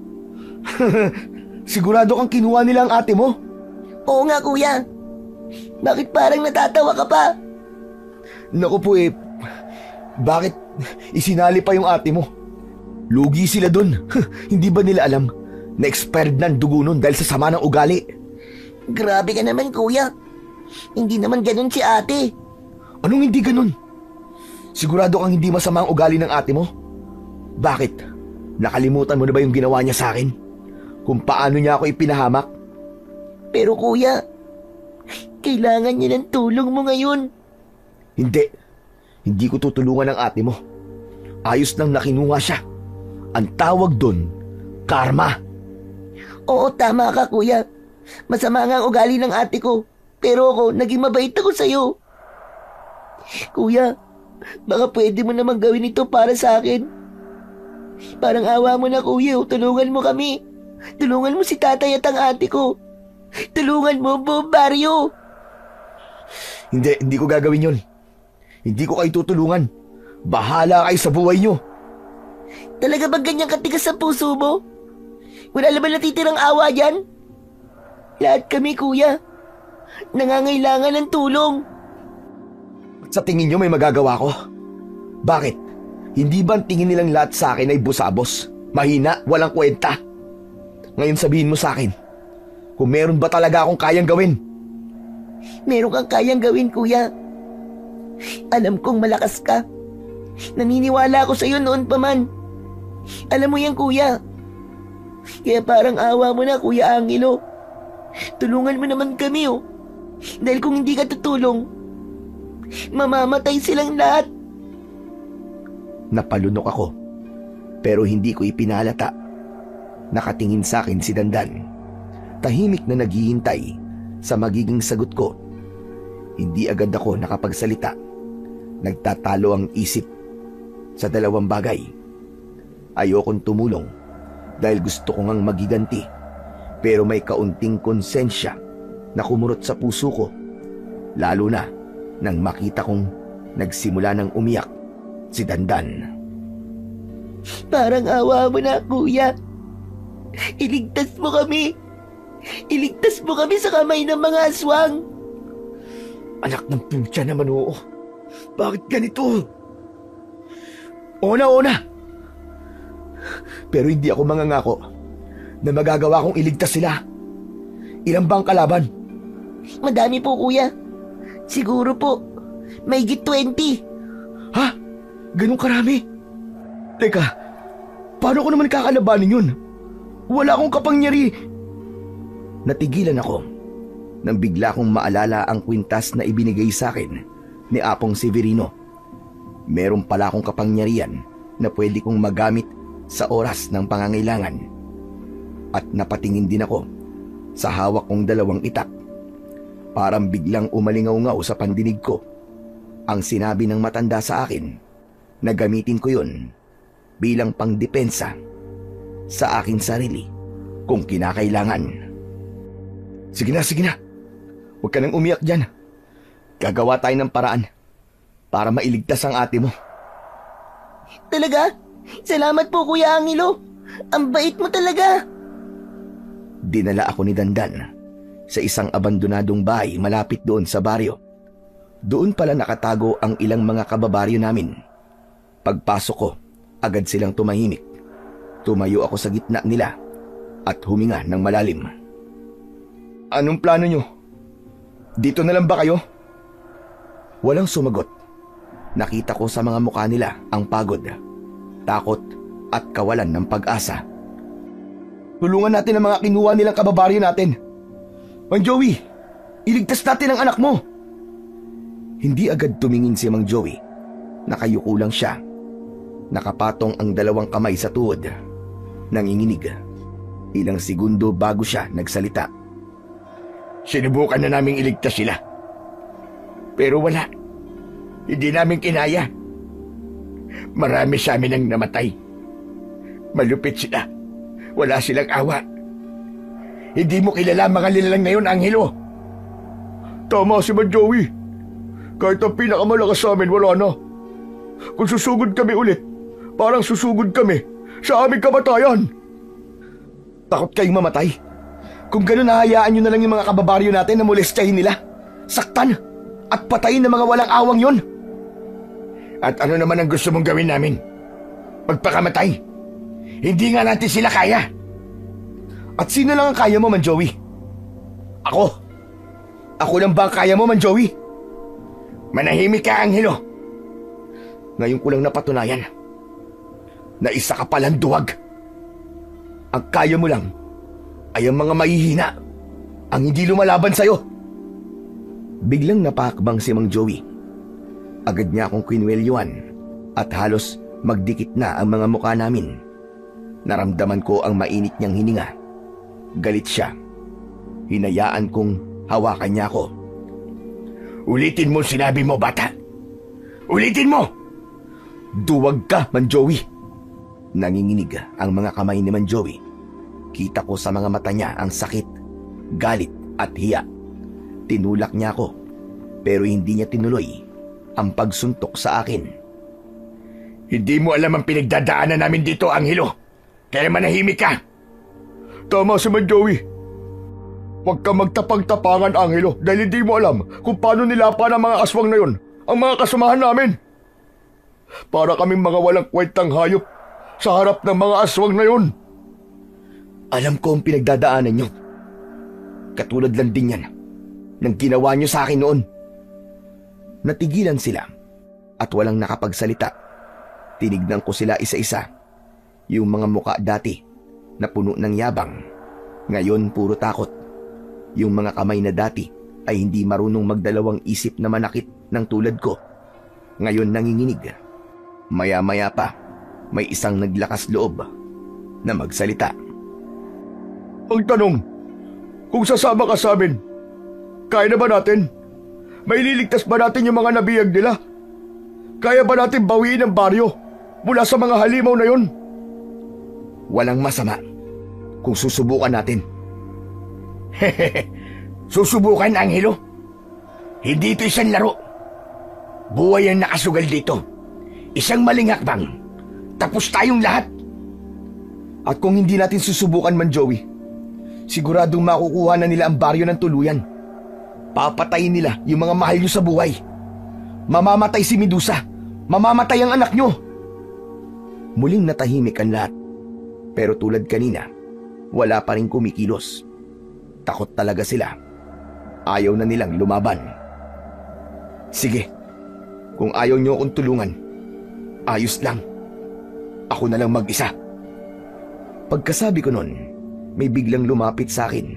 Sigurado kang kinuha nila ang ate mo? Oo nga, kuya. Bakit parang natatawa ka pa? Naku po bakit isinali pa yung ate mo? Lugi sila dun. Hindi ba nila alam na expired na ang dugo nun dahil sa sama ng ugali? Grabe ka naman, kuya. Hindi naman ganun si ate. Anong hindi ganun? Sigurado kang hindi masama ang ugali ng ate mo? Bakit? Nakalimutan mo na ba yung ginawa niya sa akin? Kung paano niya ako ipinahamak? Pero kuya, kailangan niya ng tulong mo ngayon. Hindi. Hindi ko tutulungan ang ate mo. Ayos nang nakinuha siya. Ang tawag dun, karma. Oo, tama ka, kuya. Masama nga ang ugali ng ate ko. Pero ako, naging mabait ako sa'yo. Kuya, baka pwede mo naman gawin ito para sa akin. Parang awa mo na, kuya. Tulungan mo kami. Tulungan mo si tatay at ang ate ko. Tulungan mo ang buong baryo. Hindi ko gagawin yun. Hindi ko kayo tutulungan. Bahala kayo sa buhay nyo. Talaga bang ganyan katigas sa puso mo? Wala naman natitirang awa dyan? Lahat kami, kuya, nangangailangan ng tulong. Sa tingin nyo may magagawa ko? Bakit? Hindi ba ang tingin nilang lahat sa akin ay busabos? Mahina, walang kwenta? Ngayon sabihin mo sa akin, kung meron ba talaga akong kayang gawin? Meron kang kayang gawin, kuya. Alam kong malakas ka. Naniniwala ako sa'yo noon pa man. Alam mo yan, kuya. Kaya parang awa mo na, Kuya Angelo. Tulungan mo naman kami, oh. Dahil kung hindi ka tutulong, mamamatay silang lahat. Napalunok ako, pero hindi ko ipinalata. Nakatingin sa akin si Dandan. Tahimik na naghihintay sa magiging sagot ko. Hindi agad ako nakapagsalita. Nagtatalo ang isip sa dalawang bagay. Ayokong tumulong dahil gusto ko ngang magiganti, pero may kaunting konsensya na kumurot sa puso ko, lalo na nang makita kong nagsimula ng umiyak si Dandan. Parang awa mo na, kuya. Iligtas mo kami. Iligtas mo kami sa kamay ng mga aswang. Anak ng putya naman, oo. Bakit ganito? Ona. Pero hindi ako mangangako na magagawa kong iligtas sila. Ilan ba ang kalaban? Madami po, kuya. Siguro po, may 20. Ha? Ganun karami? Teka, paano ko naman kakalabanin yun? Wala akong kapangyari. Natigilan ako nang bigla kong maalala ang kwintas na ibinigay sa akin ni Apong Severino. Meron pala akong kapangyarihan na pwede kong magamit sa oras ng pangangailangan. At napatingin din ako sa hawak kong 2 itak. Parang biglang umalingaw-ngaw sa pandinig ko ang sinabi ng matanda sa akin na gamitin ko yun bilang pangdepensa sa aking sarili kung kinakailangan. Sige na. Huwag ka nang umiyak dyan. Gagawa tayo ng paraan para mailigtas ang ate mo. Talaga? Salamat po, Kuya Angelo. Ang bait mo talaga. Dinala ako ni Dandan sa isang abandonadong bahay malapit doon sa baryo. Doon pala nakatago ang ilang mga kababaryo namin. Pagpasok ko, agad silang tumahimik. Tumayo ako sa gitna nila at huminga ng malalim. Anong plano nyo? Dito na lang ba kayo? Walang sumagot. Nakita ko sa mga mukha nila ang pagod, takot at kawalan ng pag-asa. Tulungan natin ang mga kinuha nilang kababaryo natin. Mang Joey, iligtas natin ang anak mo. Hindi agad tumingin si Mang Joey. Nakayuko lang siya. Nakapatong ang 2 kamay sa tuhod. Nanginginig. Ilang segundo bago siya nagsalita. Sinubukan na naming iligtas sila. Pero wala. Hindi namin kinaya. Marami sa amin ang namatay. Malupit sila. Wala silang awa. Hindi mo kilala mga nilalang ngayon, Angelo. Tama si Man Joey. Kahit ang pinakamalakas sa amin, wala na. Kung susugod kami ulit, parang susugod kami sa aming kamatayan. Takot kayong mamatay? Kung gano'n, hahayaan nyo na lang yung mga kababaryo natin na molestahin nila, saktan at patayin ng mga walang awang yon. At ano naman ang gusto mong gawin namin? Magpakamatay? Hindi nga natin sila kaya. At sino lang ang kaya mo, Man Joey? Ako? Ako lang ba ang kaya mo, Man Joey? Manahimik ka, Angelo. Ngayon ko lang napatunayan na isa ka palang duwag. Ang kaya mo lang ay ang mga mahihina, ang hindi lumalaban sa'yo. Biglang napakbang si Mang Joey. Agad niya akong kinwelyuan at halos magdikit na ang mga mukha namin. Naramdaman ko ang mainit niyang hininga. Galit siya. Hinayaan kong hawakan niya ako. Ulitin mo sinabi mo, bata. Ulitin mo! Duwag ka, Man Joey. Nanginginig ang mga kamay ni Man Joey. Kita ko sa mga mata niya ang sakit, galit at hiya. Tinulak niya ako, pero hindi niya tinuloy ang pagsuntok sa akin. Hindi mo alam ang pinagdadaanan namin dito, Angelo. Kaya manahimik ka. Tama si Man Joey. Huwag ka magtapang-tapangan, Angelo, dahil hindi mo alam kung paano nilapan ang mga aswang na yon, ang mga kasamahan namin. Para kaming mga walang kwentang hayop sa harap ng mga aswang na yon. Alam ko ang pinagdadaanan nyo. Katulad lang din yan ng ginawa nyo sa akin noon. Natigilan sila at walang nakapagsalita. Tinignan ko sila isa-isa. Yung mga muka dati na puno ng yabang, ngayon puro takot. Yung mga kamay na dati ay hindi marunong magdalawang isip na manakit ng tulad ko, ngayon nanginginig. Maya-maya pa, may isang naglakas loob na magsalita. Ang tanong, kung sasama ka sa amin, kaya na ba natin? May liligtas ba natin yung mga nabiyag nila? Kaya ba natin bawiin ang baryo mula sa mga halimaw na yon? Walang masama kung susubukan natin. Susubukan, Angelo? Hindi ito isang laro. Buhay ang nakasugal dito. Isang maling hakbang. Tapos tayong lahat. At kung hindi natin susubukan man, Joey, siguradong makukuha na nila ang baryo ng tuluyan. Papatayin nila yung mga mahal nyo sa buhay. Mamamatay si Medusa. Mamamatay ang anak nyo. Muling natahimik ang lahat. Pero tulad kanina, wala pa rin kumikilos. Takot talaga sila. Ayaw na nilang lumaban. Sige, kung ayaw nyo akong tulungan, ayos lang. Ako na lang mag-isa. Pagkasabi ko nun, may biglang lumapit sa akin.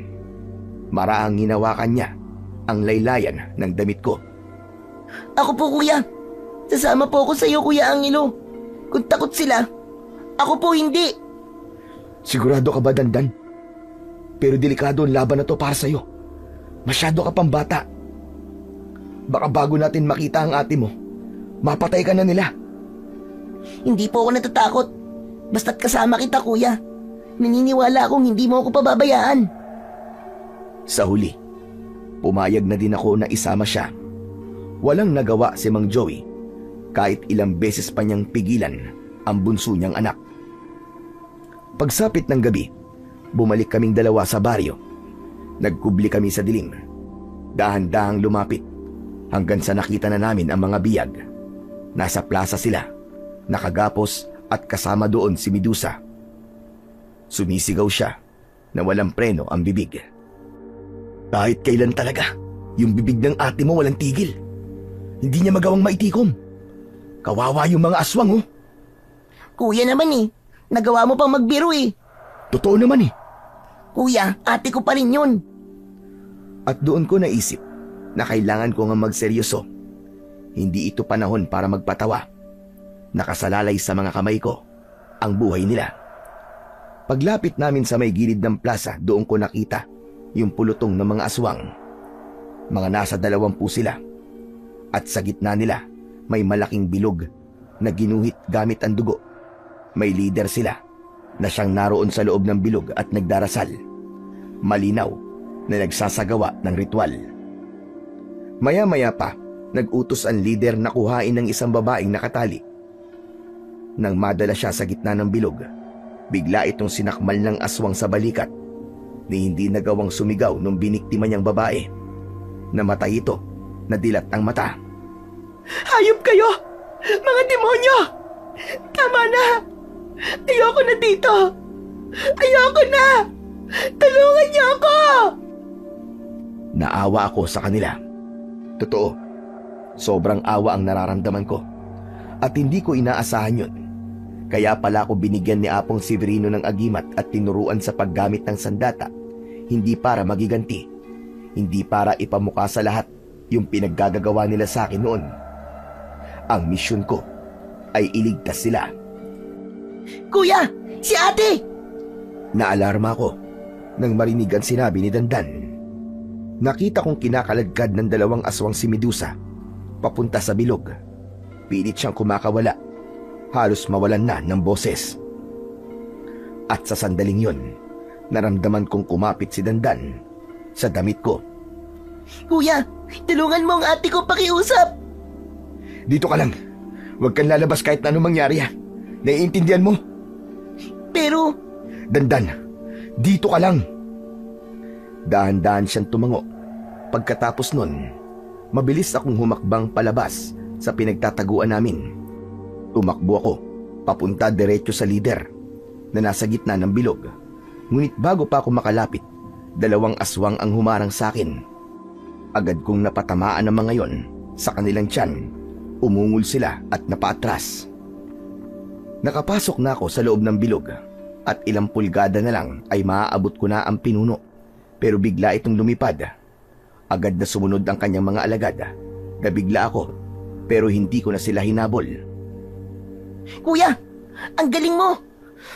Maraang hinawakan niya ang laylayan ng damit ko. Ako po, kuya. Sasama po ako sa iyo, Kuya Angelo. Kung takot sila, ako po hindi. Sigurado ka ba, Dandan? Pero delikado ang laban na to para sa'yo. Masyado ka pang bata. Baka bago natin makita ang ate mo, mapatay ka na nila. Hindi po ako natatakot. Basta't kasama kita, kuya. Naniniwala akong hindi mo ako pababayaan. Sa huli, pumayag na din ako na isama siya. Walang nagawa si Mang Joey kahit ilang beses pa niyang pigilan ang bunso niyang anak. Pagsapit ng gabi, bumalik kaming dalawa sa baryo. Nagkubli kami sa dilim. Dahan-dahang lumapit hanggang sa nakita na namin ang mga biyag. Nasa plaza sila, nakagapos at kasama doon si Medusa. Sumisigaw siya na walang preno ang bibig. Kahit kailan talaga, yung bibig ng ate mo walang tigil. Hindi niya magawang maitikom. Kawawa yung mga aswang, oh. Kuya naman eh. Nagawa mo pang magbiro eh. Totoo naman eh. Kuya, ate ko pa rin yun. At doon ko naisip na kailangan ko nga magseryoso. Hindi ito panahon para magpatawa. Nakasalalay sa mga kamay ko ang buhay nila. Paglapit namin sa may gilid ng plaza, doon ko nakita yung pulutong ng mga aswang. Mga nasa 20 sila. At sa gitna nila, may malaking bilog na ginuhit gamit ang dugo. May leader sila na siyang naroon sa loob ng bilog at nagdarasal. Malinaw na nagsasagawa ng ritual. Maya-maya pa, nag-utos ang leader na kuhain ng isang babaeng nakatali. Nang madala siya sa gitna ng bilog, bigla itong sinakmal ng aswang sa balikat ni hindi nagawang sumigaw nung biniktima niyang babae. Namatay ito, nadilat ang mata. Hayop kayo! Mga demonyo! Tama na! Ayoko na dito! Ayoko na! Tulungan niyo ako! Naawa ako sa kanila. Totoo, sobrang awa ang nararamdaman ko. At hindi ko inaasahan yun. Kaya pala ako binigyan ni Apong Severino ng agimat at tinuruan sa paggamit ng sandata. Hindi para magiganti. Hindi para ipamukha sa lahat yung pinaggagawa nila sa akin noon. Ang misyon ko ay iligtas sila. Kuya! Si ate! Naalarma ako nang marinig ang sinabi ni Dandan. Nakita kong kinakaladkad ng 2 aswang si Medusa papunta sa bilog. Pilit siyang kumakawala. Halos mawalan na ng boses. At sa sandaling yun, naramdaman kong kumapit si Dandan sa damit ko. Kuya, tulungan mo ang ate ko pakiusap. Dito ka lang. Huwag kang lalabas kahit na anong mangyari ha. Naiintindihan mo? Pero... Dandan, dito ka lang. Dahan-dahan siyang tumango. Pagkatapos nun, mabilis akong humakbang palabas sa pinagtataguan namin. Tumakbo ako, papunta diretso sa leader na nasa gitna ng bilog. Ngunit bago pa ako makalapit, 2 aswang ang humarang sa akin. Agad kong napatamaan ang mga yon sa kanilang tiyan. Umungol sila at napaatras. Nakapasok na ako sa loob ng bilog at ilang pulgada na lang ay maaabot ko na ang pinuno. Pero bigla itong lumipad. Agad na sumunod ang kanyang mga alagad. Nabigla ako pero hindi ko na sila hinabol. Kuya, ang galing mo!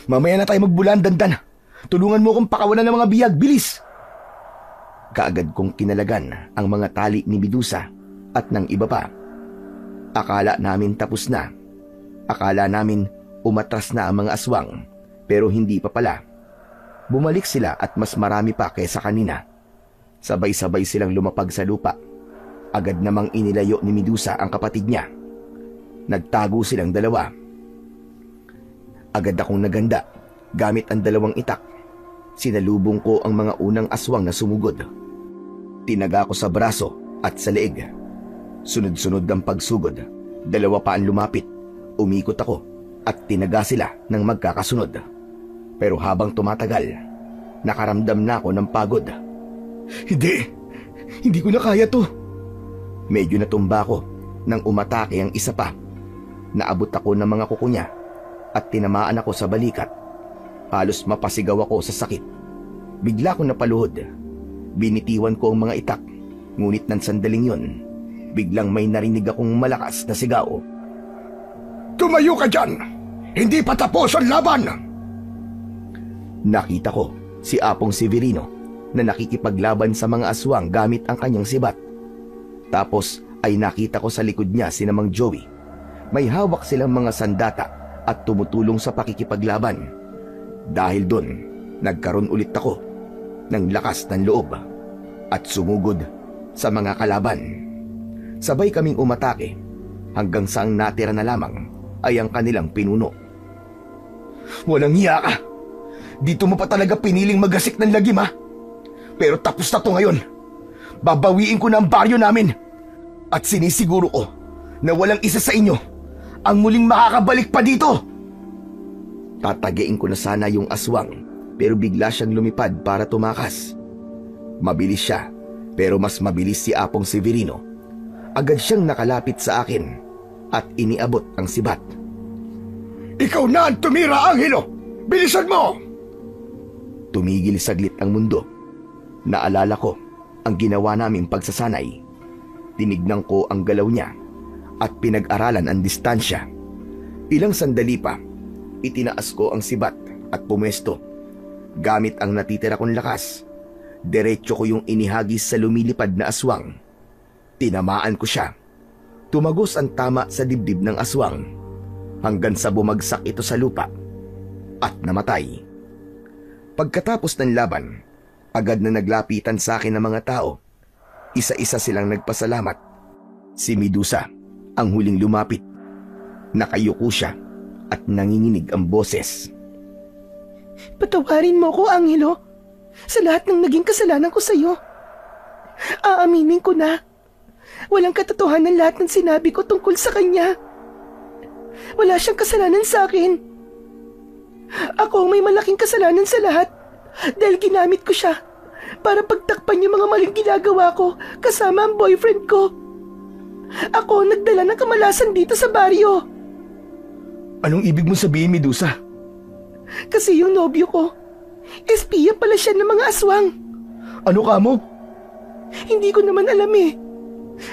Mamaya na tayo magbulan, Dandan. Tulungan mo akong pakawalan ng mga biyag, bilis! Kaagad kong kinalagan ang mga tali ni Medusa at ng iba pa. Akala namin tapos na. Akala namin umatras na ang mga aswang, pero hindi pa pala. Bumalik sila at mas marami pa kaysa kanina. Sabay-sabay silang lumapag sa lupa. Agad namang inilayo ni Medusa ang kapatid niya. Nagtago silang dalawa. Agad akong naganda gamit ang 2 itak. Sinalubong ko ang mga unang aswang na sumugod. Tinaga ko sa braso at sa leeg. Sunod-sunod ang pagsugod. 2 pa ang lumapit. Umikot ako at tinaga sila ng magkakasunod. Pero habang tumatagal, nakaramdam na ako ng pagod. Hindi ko na kaya to. Medyo natumba ako nang umatake ang isa pa. Naabot ako ng mga kuko niya at tinamaan ako sa balikat. Halos mapasigaw ako sa sakit. Bigla ko napaluhod. Binitiwan ko ang mga itak. Ngunit ng sandaling yun, biglang may narinig akong malakas na sigaw. Tumayo ka dyan! Hindi pa tapos ang laban! Nakita ko si Apong Severino na nakikipaglaban sa mga aswang gamit ang kanyang sibat. Tapos ay nakita ko sa likod niya si Mang Joey. May hawak silang mga sandata at tumutulong sa pakikipaglaban. Dahil doon, nagkaroon ulit ako ng lakas ng loob at sumugod sa mga kalaban. Sabay kaming umatake hanggang sa ang natira na lamang ay ang kanilang pinuno. Walang hiya ka! Dito mo pa talaga piniling magasik ng lagim, ha? Pero tapos na to ngayon. Babawiin ko na ang baryo namin. At sinisiguro ko na walang isa sa inyo ang muling makakabalik pa dito. Tatagain ko na sana yung aswang pero bigla siyang lumipad para tumakas. Mabilis siya pero mas mabilis si Apong Severino. Agad siyang nakalapit sa akin at iniabot ang sibat. Ikaw na ang tumira, Angelo! Bilisan mo! Tumigil saglit ang mundo. Naalala ko ang ginawa naming pagsasanay. Tinignan ko ang galaw niya at pinag-aralan ang distansya. Ilang sandali pa, itinaas ko ang sibat at pumesto. Gamit ang natitira kong lakas, diretso ko yung inihagis sa lumilipad na aswang. Tinamaan ko siya. Tumagos ang tama sa dibdib ng aswang hanggang sa bumagsak ito sa lupa at namatay. Pagkatapos ng laban, agad na naglapitan sa akin ng mga tao. Isa-isa silang nagpasalamat. Si Medusa ang huling lumapit. Nakayuko siya at nanginginig ang boses. Patawarin mo ko, Angelo, sa lahat ng naging kasalanan ko sa iyo. Aaminin ko na. Walang katotohanan lahat ng sinabi ko tungkol sa kanya. Wala siyang kasalanan sa akin. Ako ang may malaking kasalanan sa lahat dahil ginamit ko siya para pagtakpan yung mga maling ginagawa ko kasama ang boyfriend ko. Ako ang nagdala ng kamalasan dito sa baryo. Anong ibig mo sabihin, Medusa? Kasi yung nobyo ko, espiya pala siya ng mga aswang. Ano ka mo? Hindi ko naman alam eh.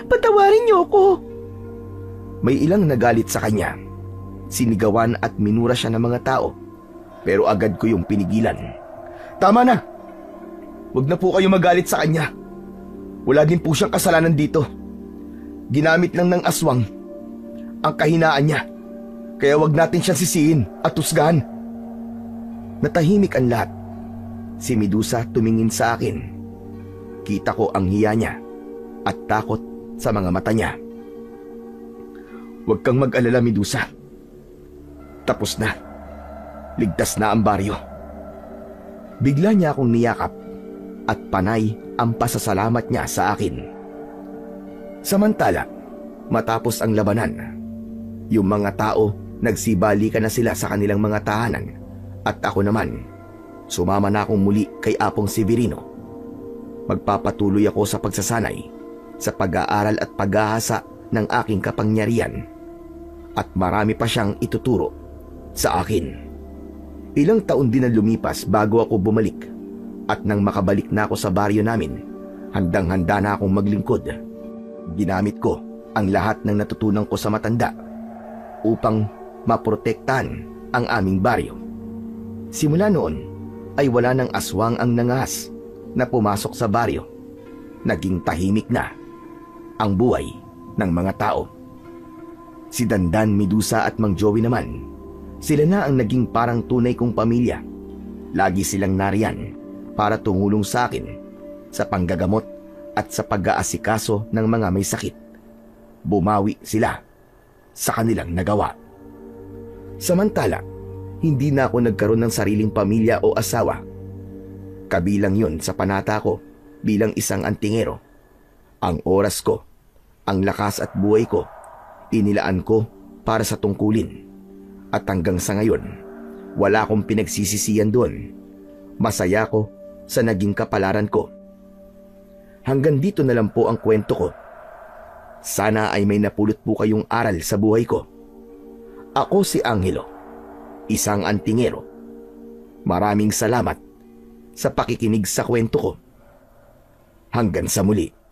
Patawarin niyo ako. May ilang nagalit sa kanya. Sinigawan at minura siya ng mga tao. Pero agad ko yung pinigilan. Tama na! Huwag na po kayo magalit sa kanya. Wala din po siyang kasalanan dito. Ginamit lang ng aswang ang kahinaan niya. Kaya wag natin siyang sisihin at husgahan. Natahimik ang lahat. Si Medusa tumingin sa akin. Kita ko ang hiya niya at takot sa mga mata niya. Huwag kang mag-alala, Medusa. Tapos na. Ligtas na ang baryo. Bigla niya akong niyakap at panay ang pasasalamat niya sa akin. Samantala, matapos ang labanan, yung mga tao nagsibalikan na sila sa kanilang mga tahanan at ako naman, Sumama na akong muli kay Apong Severino. Magpapatuloy ako sa pagsasanay, sa pag-aaral at paghahasa ng aking kapangyarihan. At marami pa siyang ituturo sa akin. Ilang taon din ang lumipas bago ako bumalik. At nang makabalik na ako sa baryo namin, handang-handa na akong maglingkod. Ginamit ko ang lahat ng natutunan ko sa matanda upang maprotektahan ang aming baryo. Simula noon ay wala nang aswang ang nangahas na pumasok sa baryo. Naging tahimik na ang buhay ng mga tao. Si Dandan, Medusa at Mang Joey naman, sila na ang naging parang tunay kong pamilya. Lagi silang nariyan para tumulong sa akin sa panggagamot at sa pag-aasikaso ng mga may sakit. Bumawi sila sa kanilang nagawa. Samantala, hindi na ako nagkaroon ng sariling pamilya o asawa. Kabilang yon sa panata ko bilang isang antingero. Ang oras ko, ang lakas at buhay ko, inilaan ko para sa tungkulin. At hanggang sa ngayon, wala akong pinagsisisiyan doon. Masaya ko sa naging kapalaran ko. Hanggang dito na lang po ang kwento ko. Sana ay may napulot po kayong aral sa buhay ko. Ako si Angelo, isang antingero. Maraming salamat sa pakikinig sa kwento ko. Hanggang sa muli.